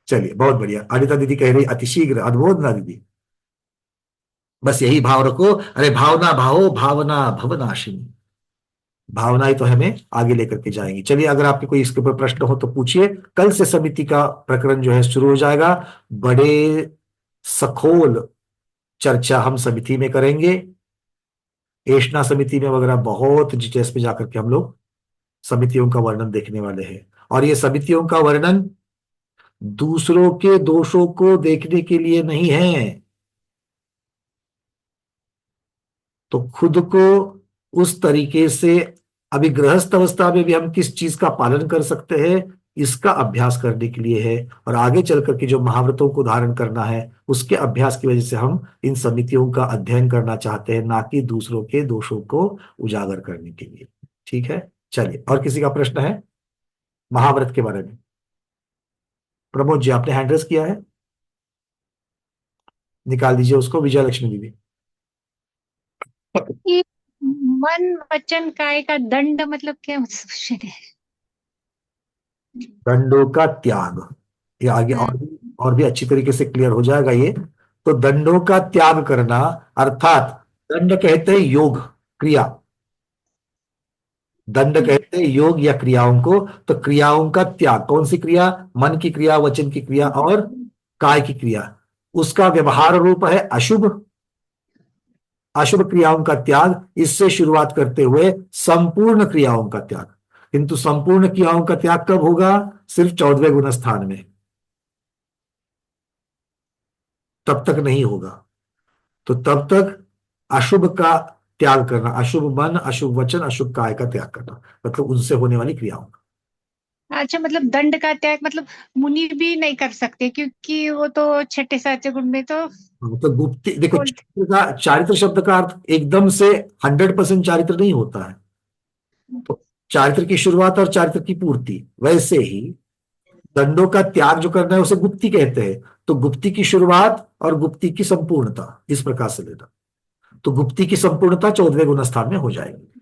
चलिए, बहुत बढ़िया। अनिता दीदी कह रही अतिशीघ्र अनुमोदना दीदी, बस यही भाव रखो। अरे भावना भावो भावना भवनाशिनी, भावनाएं तो हमें आगे लेकर के जाएंगी। चलिए, अगर आपके कोई इसके ऊपर प्रश्न हो तो पूछिए। कल से समिति का प्रकरण जो है शुरू हो जाएगा। बड़े सखोल चर्चा हम समिति में करेंगे। एषणा समिति में वगैरह बहुत डिटेल्स में जाकर के हम लोग समितियों का वर्णन देखने वाले हैं। और ये समितियों का वर्णन दूसरों के दोषों को देखने के लिए नहीं है, तो खुद को उस तरीके से अभी गृहस्थ अवस्था में भी हम किस चीज का पालन कर सकते हैं, इसका अभ्यास करने के लिए है। और आगे चल करके जो महाव्रतों को धारण करना है, उसके अभ्यास की वजह से हम इन समितियों का अध्ययन करना चाहते हैं, ना कि दूसरों के दोषों को उजागर करने के लिए। ठीक है, चलिए। और किसी का प्रश्न है महाव्रत के बारे में? प्रमोद जी, आपने हैंड रेज किया है, निकाल दीजिए उसको। विजय लक्ष्मी दीदी। ये मन वचन काय का दंड मतलब क्या क्वेश्चन है? दंडों का त्याग, ये आगे और भी अच्छी तरीके से क्लियर हो जाएगा ये। तो दंडों का त्याग करना, अर्थात दंड कहते हैं योग क्रिया, दंड कहते हैं योग या क्रियाओं को। तो क्रियाओं का त्याग, कौन सी क्रिया? मन की क्रिया, वचन की क्रिया और काय की क्रिया। उसका व्यवहार रूप है अशुभ, अशुभ क्रियाओं का त्याग। इससे शुरुआत करते हुए संपूर्ण क्रियाओं का त्याग। किंतु संपूर्ण क्रियाओं का त्याग कब होगा? सिर्फ 14वें गुण स्थान में, तब तक नहीं होगा। तो तब तक अशुभ का त्याग करना, अशुभ मन, अशुभ वचन, अशुभ काय का त्याग करना, मतलब उनसे होने वाली क्रियाओं का। अच्छा, मतलब दंड का त्याग मतलब मुनि भी नहीं कर सकते, क्योंकि वो तो छठे सातवें गुण में तो तो गुप्ति देखो, बोल- चारित्र शब्द का अर्थ एकदम से 100% चारित्र नहीं होता है। तो चारित्र की शुरुआत और चारित्र की पूर्ति, वैसे ही दंडों का त्याग जो करना है उसे गुप्ति कहते हैं। तो गुप्ति की शुरुआत और गुप्ति की संपूर्णता, इस प्रकार से लेना। तो गुप्ति की संपूर्णता 14वें गुण स्थान में हो जाएगी।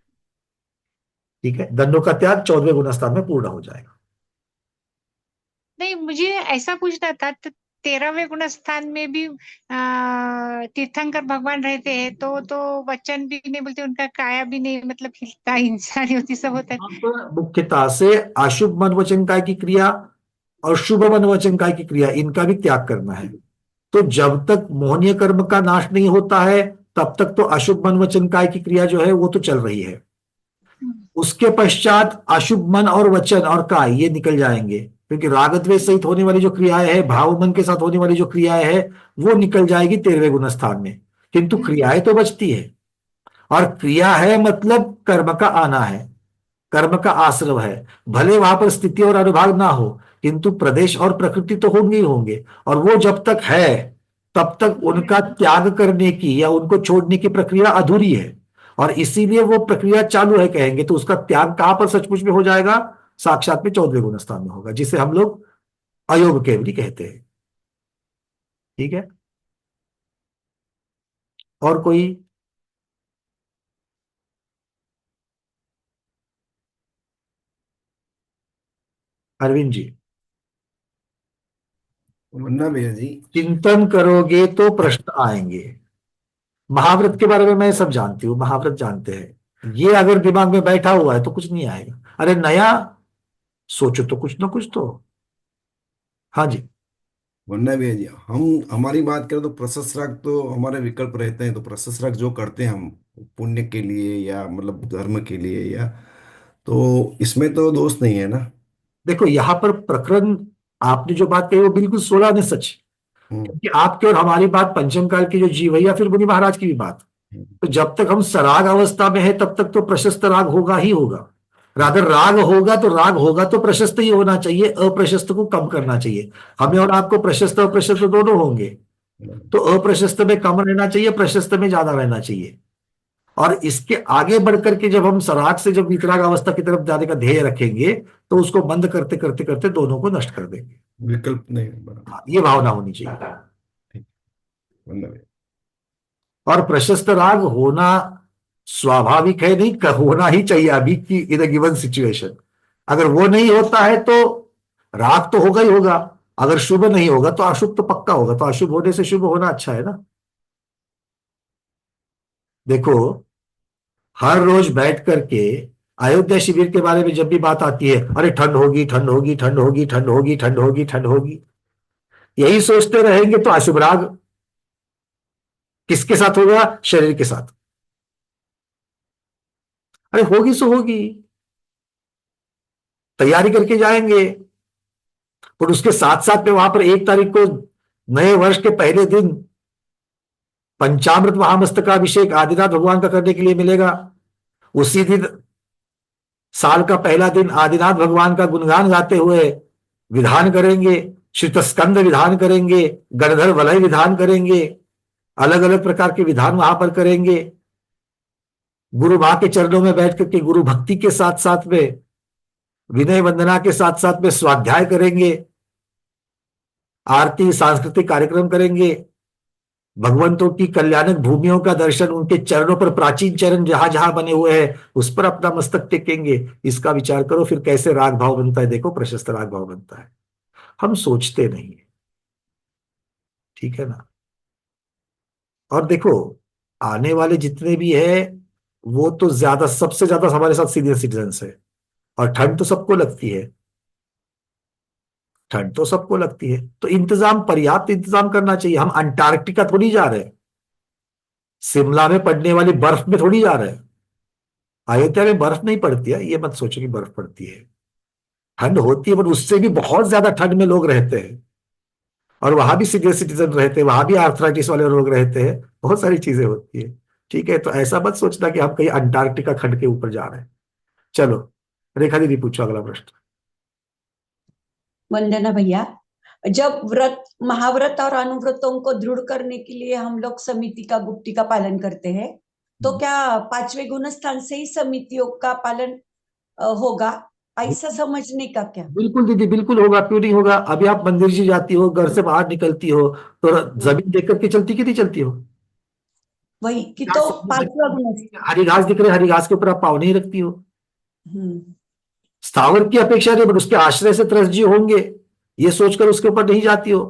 ठीक है, दंडों का त्याग 14वें गुण स्थान में पूर्ण हो जाएगा। नहीं, मुझे ऐसा पूछना था, 13वें गुण स्थान में भी तीर्थंकर भगवान रहते हैं, तो वचन भी नहीं बोलते, उनका काया भी नहीं मतलब हिलता, हिंसा नहीं होती, सब होता है। यहाँ पर मुख्यतः से अशुभ मन वचन काय की क्रिया और शुभ मन वचन काय की क्रिया, इनका भी त्याग करना है। तो जब तक मोहनीय कर्म का नाश नहीं होता है तब तक तो अशुभ मन वचन काय की क्रिया जो है वो तो चल रही है। उसके पश्चात अशुभ मन और वचन और काय ये निकल जाएंगे, क्योंकि राग द्वेष सहित होने वाली जो क्रियाएं है, भाव मन के साथ होने वाली जो क्रियाएं है वो निकल जाएगी 13वें गुण स्थान में, किंतु क्रियाएं तो बचती है। और क्रिया है मतलब कर्म का आना है, कर्म का आश्रव है। भले वहां पर स्थिति और अनुभाग ना हो किंतु प्रदेश और प्रकृति तो होंगे ही होंगे, और वो जब तक है तब तक उनका त्याग करने की या उनको छोड़ने की प्रक्रिया अधूरी है, और इसीलिए वो प्रक्रिया चालू है कहेंगे। तो उसका त्याग कहां पर सचमुच में हो जाएगा? साक्षात में 14वें गुण स्थान में होगा, जिसे हम लोग अयोग केवली कहते हैं। ठीक है, और कोई? अरविंद जी, वरना भैया जी चिंतन करोगे तो प्रश्न आएंगे। महाव्रत के बारे में मैं सब जानती हूँ, महाव्रत जानते हैं। ये अगर दिमाग में बैठा हुआ है तो कुछ नहीं आएगा। अरे नया सोचो तो कुछ ना कुछ तो। हाँ जी, वरना भैया जी हमारी बात करें तो प्रशस्त्रक तो हमारे विकल्प रहते हैं, तो प्रशस्त्रक जो करते हैं हम पुण्य के लिए या मतलब धर्म के लिए, या तो इसमें तो दोष नहीं है ना। देखो यहाँ पर प्रकरण आपने जो बात कही वो बिल्कुल 16 ने सच, क्योंकि आपके और हमारी बात पंचम काल की जो जीव है या फिर मुनि महाराज की भी बात। तो जब तक हम सराग अवस्था में है तब तक तो प्रशस्त राग होगा ही होगा। राधर राग होगा तो प्रशस्त ही होना चाहिए, अप्रशस्त को कम करना चाहिए। हमें और आपको प्रशस्त और प्रशस्त दोनों होंगे, तो अप्रशस्त में कम रहना चाहिए, प्रशस्त में ज्यादा रहना चाहिए। और इसके आगे बढ़कर के जब हम सराग से जब वितराग अवस्था की तरफ जाने का ध्येय रखेंगे तो उसको बंद करते करते करते दोनों को नष्ट कर देंगे। विकल्प नहीं बराबर, ये भावना होनी चाहिए। वरना भैया और प्रशस्त राग होना स्वाभाविक है, नहीं होना ही चाहिए अभी की इन अ गिवन सिचुएशन। अगर वो नहीं होता है तो राग तो होगा ही होगा, अगर शुभ नहीं होगा तो अशुभ तो पक्का होगा। तो अशुभ होने से शुभ होना अच्छा है ना। देखो हर रोज बैठ करके अयोध्या शिविर के बारे में जब भी बात आती है, अरे ठंड होगी ठंड होगी ठंड होगी ठंड होगी ठंड होगी ठंड होगी, यही सोचते रहेंगे तो अशुभ राग किसके साथ होगा? शरीर के साथ। अरे होगी सो होगी, तैयारी करके जाएंगे। और उसके साथ साथ में वहां पर 1 तारीख को नए वर्ष के पहले दिन पंचामृत महामस्तकाभिषेक आदिनाथ भगवान का करने के लिए मिलेगा। उसी दिन साल का पहला दिन आदिनाथ भगवान का गुणगान गाते हुए विधान करेंगे, श्रितस्कंद विधान करेंगे, गणधर वलय विधान करेंगे, अलग अलग प्रकार के विधान वहां पर करेंगे। गुरु मां के चरणों में बैठ करके गुरु भक्ति के साथ साथ में विनय वंदना के साथ साथ में स्वाध्याय करेंगे, आरती सांस्कृतिक कार्यक्रम करेंगे, भगवंतों की कल्याणक भूमियों का दर्शन, उनके चरणों पर प्राचीन चरण जहां जहां बने हुए हैं उस पर अपना मस्तक टेकेंगे। इसका विचार करो फिर कैसे राग भाव बनता है। देखो प्रशस्त राग भाव बनता है, हम सोचते नहीं है। ठीक है ना। और देखो आने वाले जितने भी है वो तो ज्यादा सबसे ज्यादा हमारे साथ सीनियर सिटीजन्स है, और ठंड तो सबको लगती है, ठंड तो सबको लगती है। तो इंतजाम, पर्याप्त इंतजाम करना चाहिए। हम अंटार्कटिका थोड़ी जा रहे हैं, शिमला में पड़ने वाली बर्फ में थोड़ी जा रहे हैं। अयोध्या में बर्फ नहीं पड़ती है, ये मत सोचो कि बर्फ पड़ती है। ठंड होती है पर उससे भी बहुत ज्यादा ठंड में लोग रहते हैं, और वहां भी सीनियर सिटीजन रहते हैं, वहां भी आर्थराइटिस वाले लोग रहते हैं, बहुत सारी चीजें होती है। ठीक है, तो ऐसा मत सोचना कि हम कहीं अंटार्कटिका खंड के ऊपर जा रहे हैं। चलो रेखा दीदी पूछो अगला प्रश्न। वंदना भैया, जब व्रत महाव्रत और अनुव्रतों को दृढ़ करने के लिए हम लोग समिति का गुप्ती का पालन करते हैं, तो क्या 5वें गुण स्थान से ही समितियों का पालन होगा, ऐसा समझने का क्या? बिल्कुल दीदी, बिल्कुल होगा, क्यों नहीं होगा। अभी आप मंदिर जी जाती हो, घर से बाहर निकलती हो तो जमीन देख करके चलती कि नहीं चलती हो? वही कि तो 5वां गुण हरी घास दिख रही, हरी घास के ऊपर आप पाँव नहीं रखती हो। हम्म, स्थावर की अपेक्षा नहीं, बट उसके आश्रय से त्रस्त जी होंगे ये सोचकर उसके ऊपर नहीं जाती हो।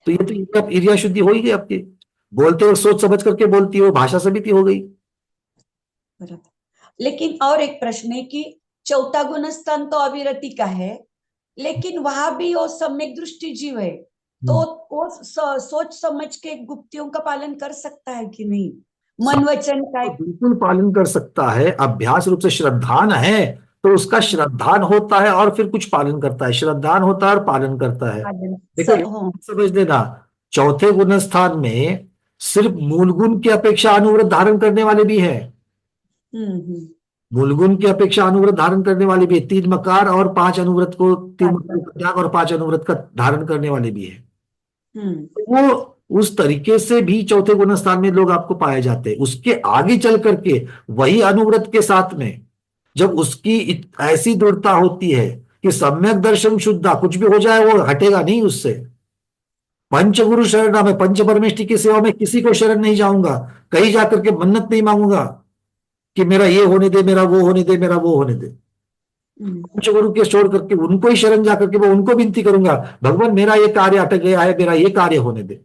तो ये तो इंद्रिया शुद्धि हो ही गई आपकी। बोलते हो सोच समझ करके बोलती हो, भाषा समिति हो गई। बराबर। लेकिन और एक प्रश्न है कि चौथा गुणस्थान तो अविरति का है, लेकिन वहां भी वो सम्यक दृष्टि जीव है, तो वो सोच समझ के गुप्तियों का पालन कर सकता है कि नहीं? मन वचन का तो बिल्कुल पालन कर सकता है। अभ्यास रूप से श्रद्धान है तो उसका श्रद्धान होता है और फिर कुछ पालन करता है, श्रद्धान होता है और पालन करता है। देखो समझ लेना, चौथे गुण स्थान में सिर्फ मूल गुण की अपेक्षा अनुव्रत धारण करने वाले भी है। मूल गुण की अपेक्षा अनुव्रत धारण करने वाले भी है। 3 मकार और 5 अनुव्रत को, 3 मकार का त्याग और 5 अनुव्रत का धारण करने वाले भी है। वो उस तरीके से भी चौथे गुण स्थान में लोग आपको पाए जाते हैं। उसके आगे चल करके वही अनुव्रत के साथ में जब उसकी ऐसी दृढ़ता होती है कि सम्यक दर्शन शुद्धा, कुछ भी हो जाए वो हटेगा नहीं उससे। पंचगुरु शरण में, पंच परमेष्टि की सेवा में किसी को शरण नहीं जाऊंगा, कहीं जाकर के मन्नत नहीं मांगूंगा कि मेरा ये होने दे, मेरा वो होने दे, मेरा वो होने दे। पंचगुरु के छोड़ करके उनको ही शरण जाकर के मैं उनको विनती करूंगा, भगवान मेरा ये कार्य अटक गया है, मेरा ये कार्य होने दे।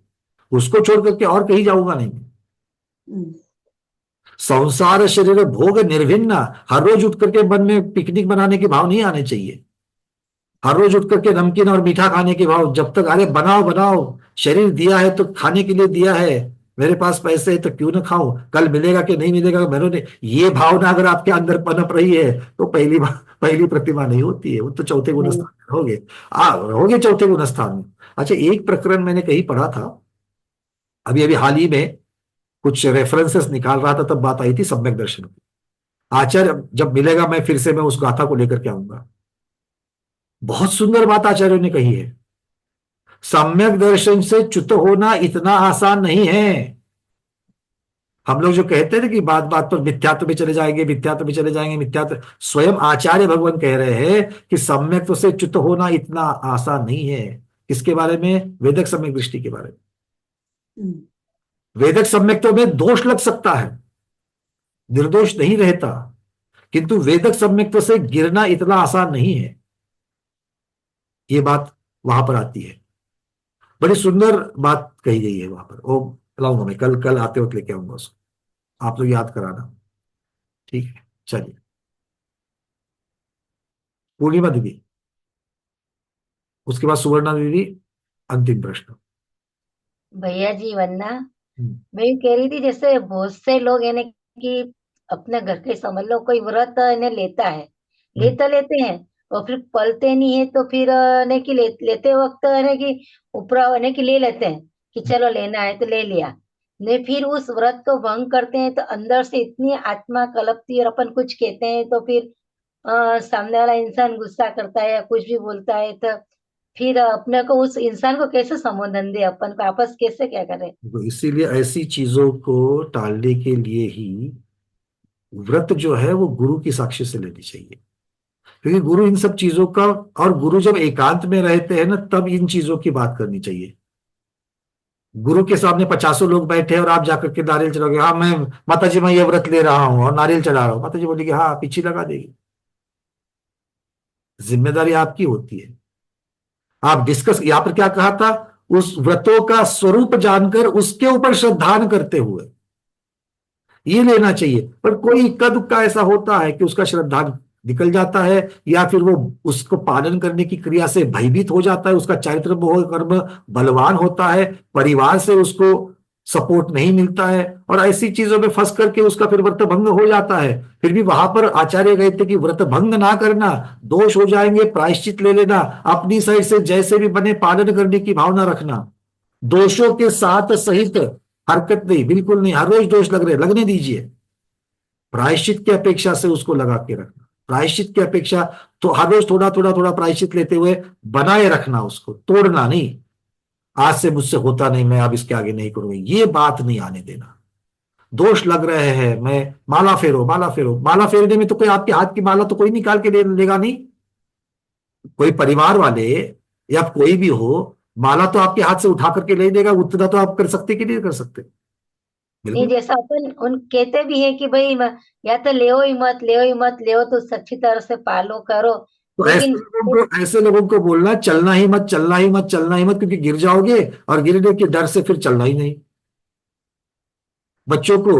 उसको छोड़ करके और कहीं जाऊंगा नहीं। संसार शरीर भोग निर्भिन्न, हर रोज उठ करके मन में पिकनिक बनाने के भाव नहीं आने चाहिए। हर रोज उठ करके नमकीन और मीठा खाने के भाव, जब तक अरे बनाओ बनाओ, शरीर दिया है तो खाने के लिए दिया है, मेरे पास पैसे है तो क्यों ना खाऊं, कल मिलेगा कि नहीं मिलेगा मैंने, ये भावना अगर आपके अंदर पनप रही है तो पहली प्रतिमा नहीं होती है, वो तो चौथे गुण स्थान में होगे चौथे गुण स्थान में। अच्छा, एक प्रकरण मैंने कहीं पढ़ा था, अभी अभी हाल ही में कुछ रेफरेंसेस निकाल रहा था, तब बात आई थी सम्यक दर्शन की। आचार्य जब मिलेगा मैं फिर से मैं उस गाथा को लेकर के आऊंगा। बहुत सुंदर बात आचार्यों ने कही है। सम्यक दर्शन से च्युत होना इतना आसान नहीं है। हम लोग जो कहते हैं ना कि बात बात पर मिथ्यात्व में चले जाएंगे, मिथ्यात्व में चले जाएंगे, मिथ्यात्व, स्वयं आचार्य भगवान कह रहे हैं कि सम्यक से च्युत होना इतना आसान नहीं है। किसके बारे में? वेदक सम्यक दृष्टि के बारे में। वेदक सम्यक्त्व में दोष लग सकता है, निर्दोष नहीं रहता, किंतु वेदक सम्यक्त्व से गिरना इतना आसान नहीं है। ये बात वहां पर आती है। बड़ी सुंदर बात कही गई है वहां पर। वो लाऊंगा मैं, कल आते वक्त लेके आऊंगा उसको, आप लोग याद कराना, ठीक है? चलिए, पूर्णिमा दीदी, उसके बाद सुवर्णा दीदी, अंतिम प्रश्न। भैया जी वन्ना, मैं ये कह रही थी जैसे बहुत से लोग है ना कि अपने घर के समझ लो कोई व्रत ने लेता है, लेते हैं और फिर पलते नहीं है, तो फिर ने कि लेते वक्त है कि ऊपर ने कि ले लेते हैं कि चलो लेना है तो ले लिया, ने फिर उस व्रत को भंग करते हैं तो अंदर से इतनी आत्मा कलपती और अपन कुछ कहते हैं तो फिर सामने वाला इंसान गुस्सा करता है या कुछ भी बोलता है, तो फिर अपने को उस इंसान को कैसे संबोधन दे, अपन को आपस कैसे क्या करें? तो इसीलिए ऐसी चीजों को टालने के लिए ही व्रत जो है वो गुरु की साक्षी से लेनी चाहिए, क्योंकि गुरु इन सब चीजों का, और गुरु जब एकांत में रहते हैं ना तब इन चीजों की बात करनी चाहिए। गुरु के सामने 50 लोग बैठे और आप जाकर के नारियल चढ़ाओगे, हाँ मैं माता जी मैं ये व्रत ले रहा हूं और नारियल चढ़ा रहा हूं, माता जी बोलेगी हाँ पीछे लगा देगी। जिम्मेदारी आपकी होती है। आप डिस्कस, यहां पर क्या कहा था, उस व्रतों का स्वरूप जानकर उसके ऊपर श्रद्धान करते हुए ये लेना चाहिए। पर कोई इक्का दुक्का ऐसा होता है कि उसका श्रद्धान निकल जाता है, या फिर वो उसको पालन करने की क्रिया से भयभीत हो जाता है, उसका चारित्र मोह कर्म बलवान होता है, परिवार से उसको सपोर्ट नहीं मिलता है, और ऐसी चीजों में फंस करके उसका फिर व्रत भंग हो जाता है। फिर भी वहां पर आचार्य कहते कि व्रत भंग ना करना, दोष हो जाएंगे प्रायश्चित ले लेना, अपनी साइड से जैसे भी बने पालन करने की भावना रखना, दोषों के साथ सहित हरकत नहीं, बिल्कुल नहीं। हर रोज दोष लग रहे, लगने दीजिए, प्रायश्चित की अपेक्षा से उसको लगा के रखना, प्रायश्चित की अपेक्षा तो हर रोज थोड़ा थोड़ा थोड़ा प्रायश्चित लेते हुए बनाए रखना, उसको तोड़ना नहीं। आज से मुझसे होता नहीं, मैं अब इसके आगे नहीं करूंगा, ये बात नहीं आने देना। दोष लग रहे हैं, मैं माला फेरो, माला फेरो, माला फेरने में तो कोई आपके हाथ की माला तो कोई निकाल के लेगा नहीं, कोई परिवार वाले या कोई भी हो, माला तो आपके हाथ से उठा करके ले देगा, उतना तो आप कर सकते कि नहीं कर सकते? नहीं, जैसा अपन उन कहते भी है कि भाई या तो ले ही मत, ले तो अच्छी तरह से पालो करो, तो लेकिन ऐसे लोगों को बोलना चलना ही मत, चलना ही मत, चलना ही मत, क्योंकि गिर जाओगे और गिरने के डर से फिर चलना ही नहीं। बच्चों को,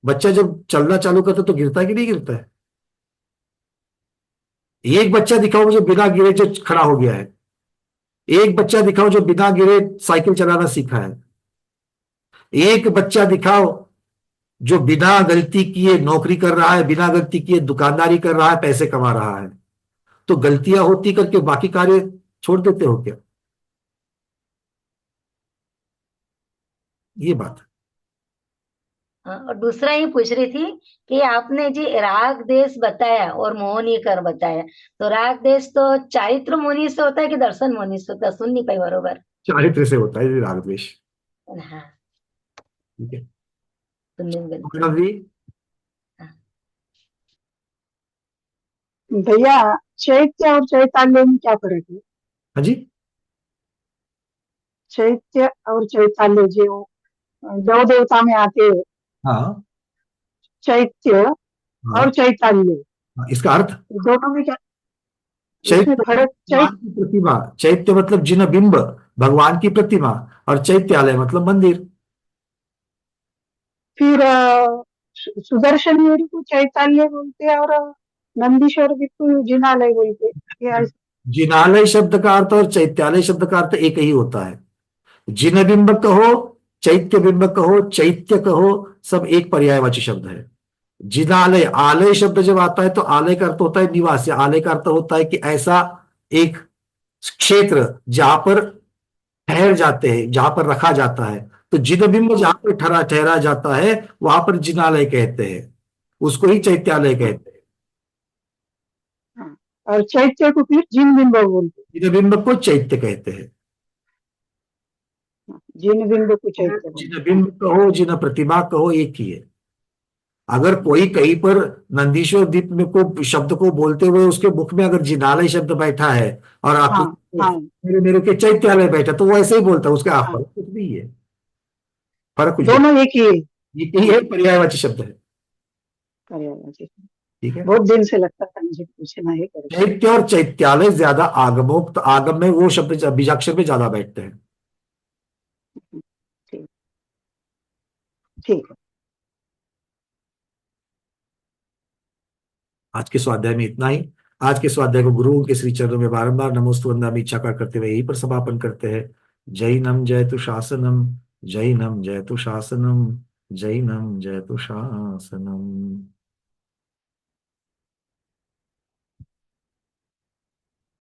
बच्चा जब चलना चालू करता है तो गिरता है कि नहीं गिरता है? एक बच्चा दिखाओ मुझे बिना गिरे जो खड़ा हो गया है, एक बच्चा दिखाओ जो बिना गिरे साइकिल चलाना सीखा है, एक बच्चा दिखाओ जो बिना गलती किए नौकरी कर रहा है, बिना गलती किए दुकानदारी कर रहा है, पैसे कमा रहा है। तो गलतियां होती करके बाकी कार्य छोड़ देते हो क्या? ये बात है। और दूसरा ये पूछ रही थी कि आपने जी राग देश बताया और मोहनी कर बताया, तो राग देश तो चारित्र मोहनी से होता है कि दर्शन मोहनी से होता है? सुन नहीं पाई बरोबर। चारित्र से होता है ये राग द्वेष। हाँ, ठीक है। सुनने में गलती। मैडम जी, भैया चैत्य और चैताल्य में क्या फर्क है? हाँ जी, चैत्य और चैताल्य जो देव देवता में आते हैं, हाँ चैत्य हाँ और चैताल्य, हाँ, इसका अर्थ दोनों में क्या इसमें चैत्य फर्क? भगवान की प्रतिमा, चैत्य मतलब जिन बिंब, भगवान की प्रतिमा, और चैत्यालय मतलब मंदिर। फिर सुदर्शन गिरी को चैताल्य बोलते हैं और नंदीश्वर जी को जिनालय बोलते हैं। ये जिनालय शब्द का अर्थ और चैत्यालय शब्द का अर्थ एक ही होता है। जिन बिंब कहो, चैत्य बिंब कहो, चैत्य कहो, सब एक पर्यायवाची शब्द है। जिनालय, आलय शब्द जब आता है तो आलय का अर्थ होता है निवास, या आलय का अर्थ होता है कि ऐसा एक क्षेत्र जहां पर ठहर जाते हैं, जहां पर रखा जाता है। तो जिन बिंब जहां पर ठहरा ठहरा जाता है वहां पर जिनालय कहते हैं, उसको ही चैत्यालय कहते हैं। और चैत्य को फिर जिन बिंब बोलते जिन बिंब को चैत्य कहते हैं। हैं, जिन बिंब को चैत्य बोलते जिन बिंब कहो, जिन प्रतिमा कहो, एक ही है। अगर कोई कहीं पर नंदीश्वर द्वीप में को शब्द को बोलते हुए उसके मुख में अगर जिनालय शब्द बैठा है और आप हाँ हाँ मेरे मेरे के चैत्यालय बैठा, तो वो ऐसे ही बोलता है, उसका आप हाँ, फर्क कुछ नहीं है। फर्क कुछ दोनों एक ही है। नहीं, एक ही है, पर्यायवाची शब्द है। पर्यायवाची। ठीक है। बहुत दिन से लगता था मुझे पूछना है करके। चैत्य और चैत्यालय ज्यादा आगमोक्त, आगम में वो शब्द बीजाक्षर में ज्यादा बैठते हैं। ठीक ठीक है। आज के स्वाध्याय में इतना ही। आज के स्वाध्याय को गुरुओं के श्री चरणों में बारंबार नमोस्तु वंदनामि इच्छा का करते हुए यहीं पर समापन करते हैं। जैनम जयतु शासनम, जैनम जयतु शासनम, जैनम जयतु शासनम।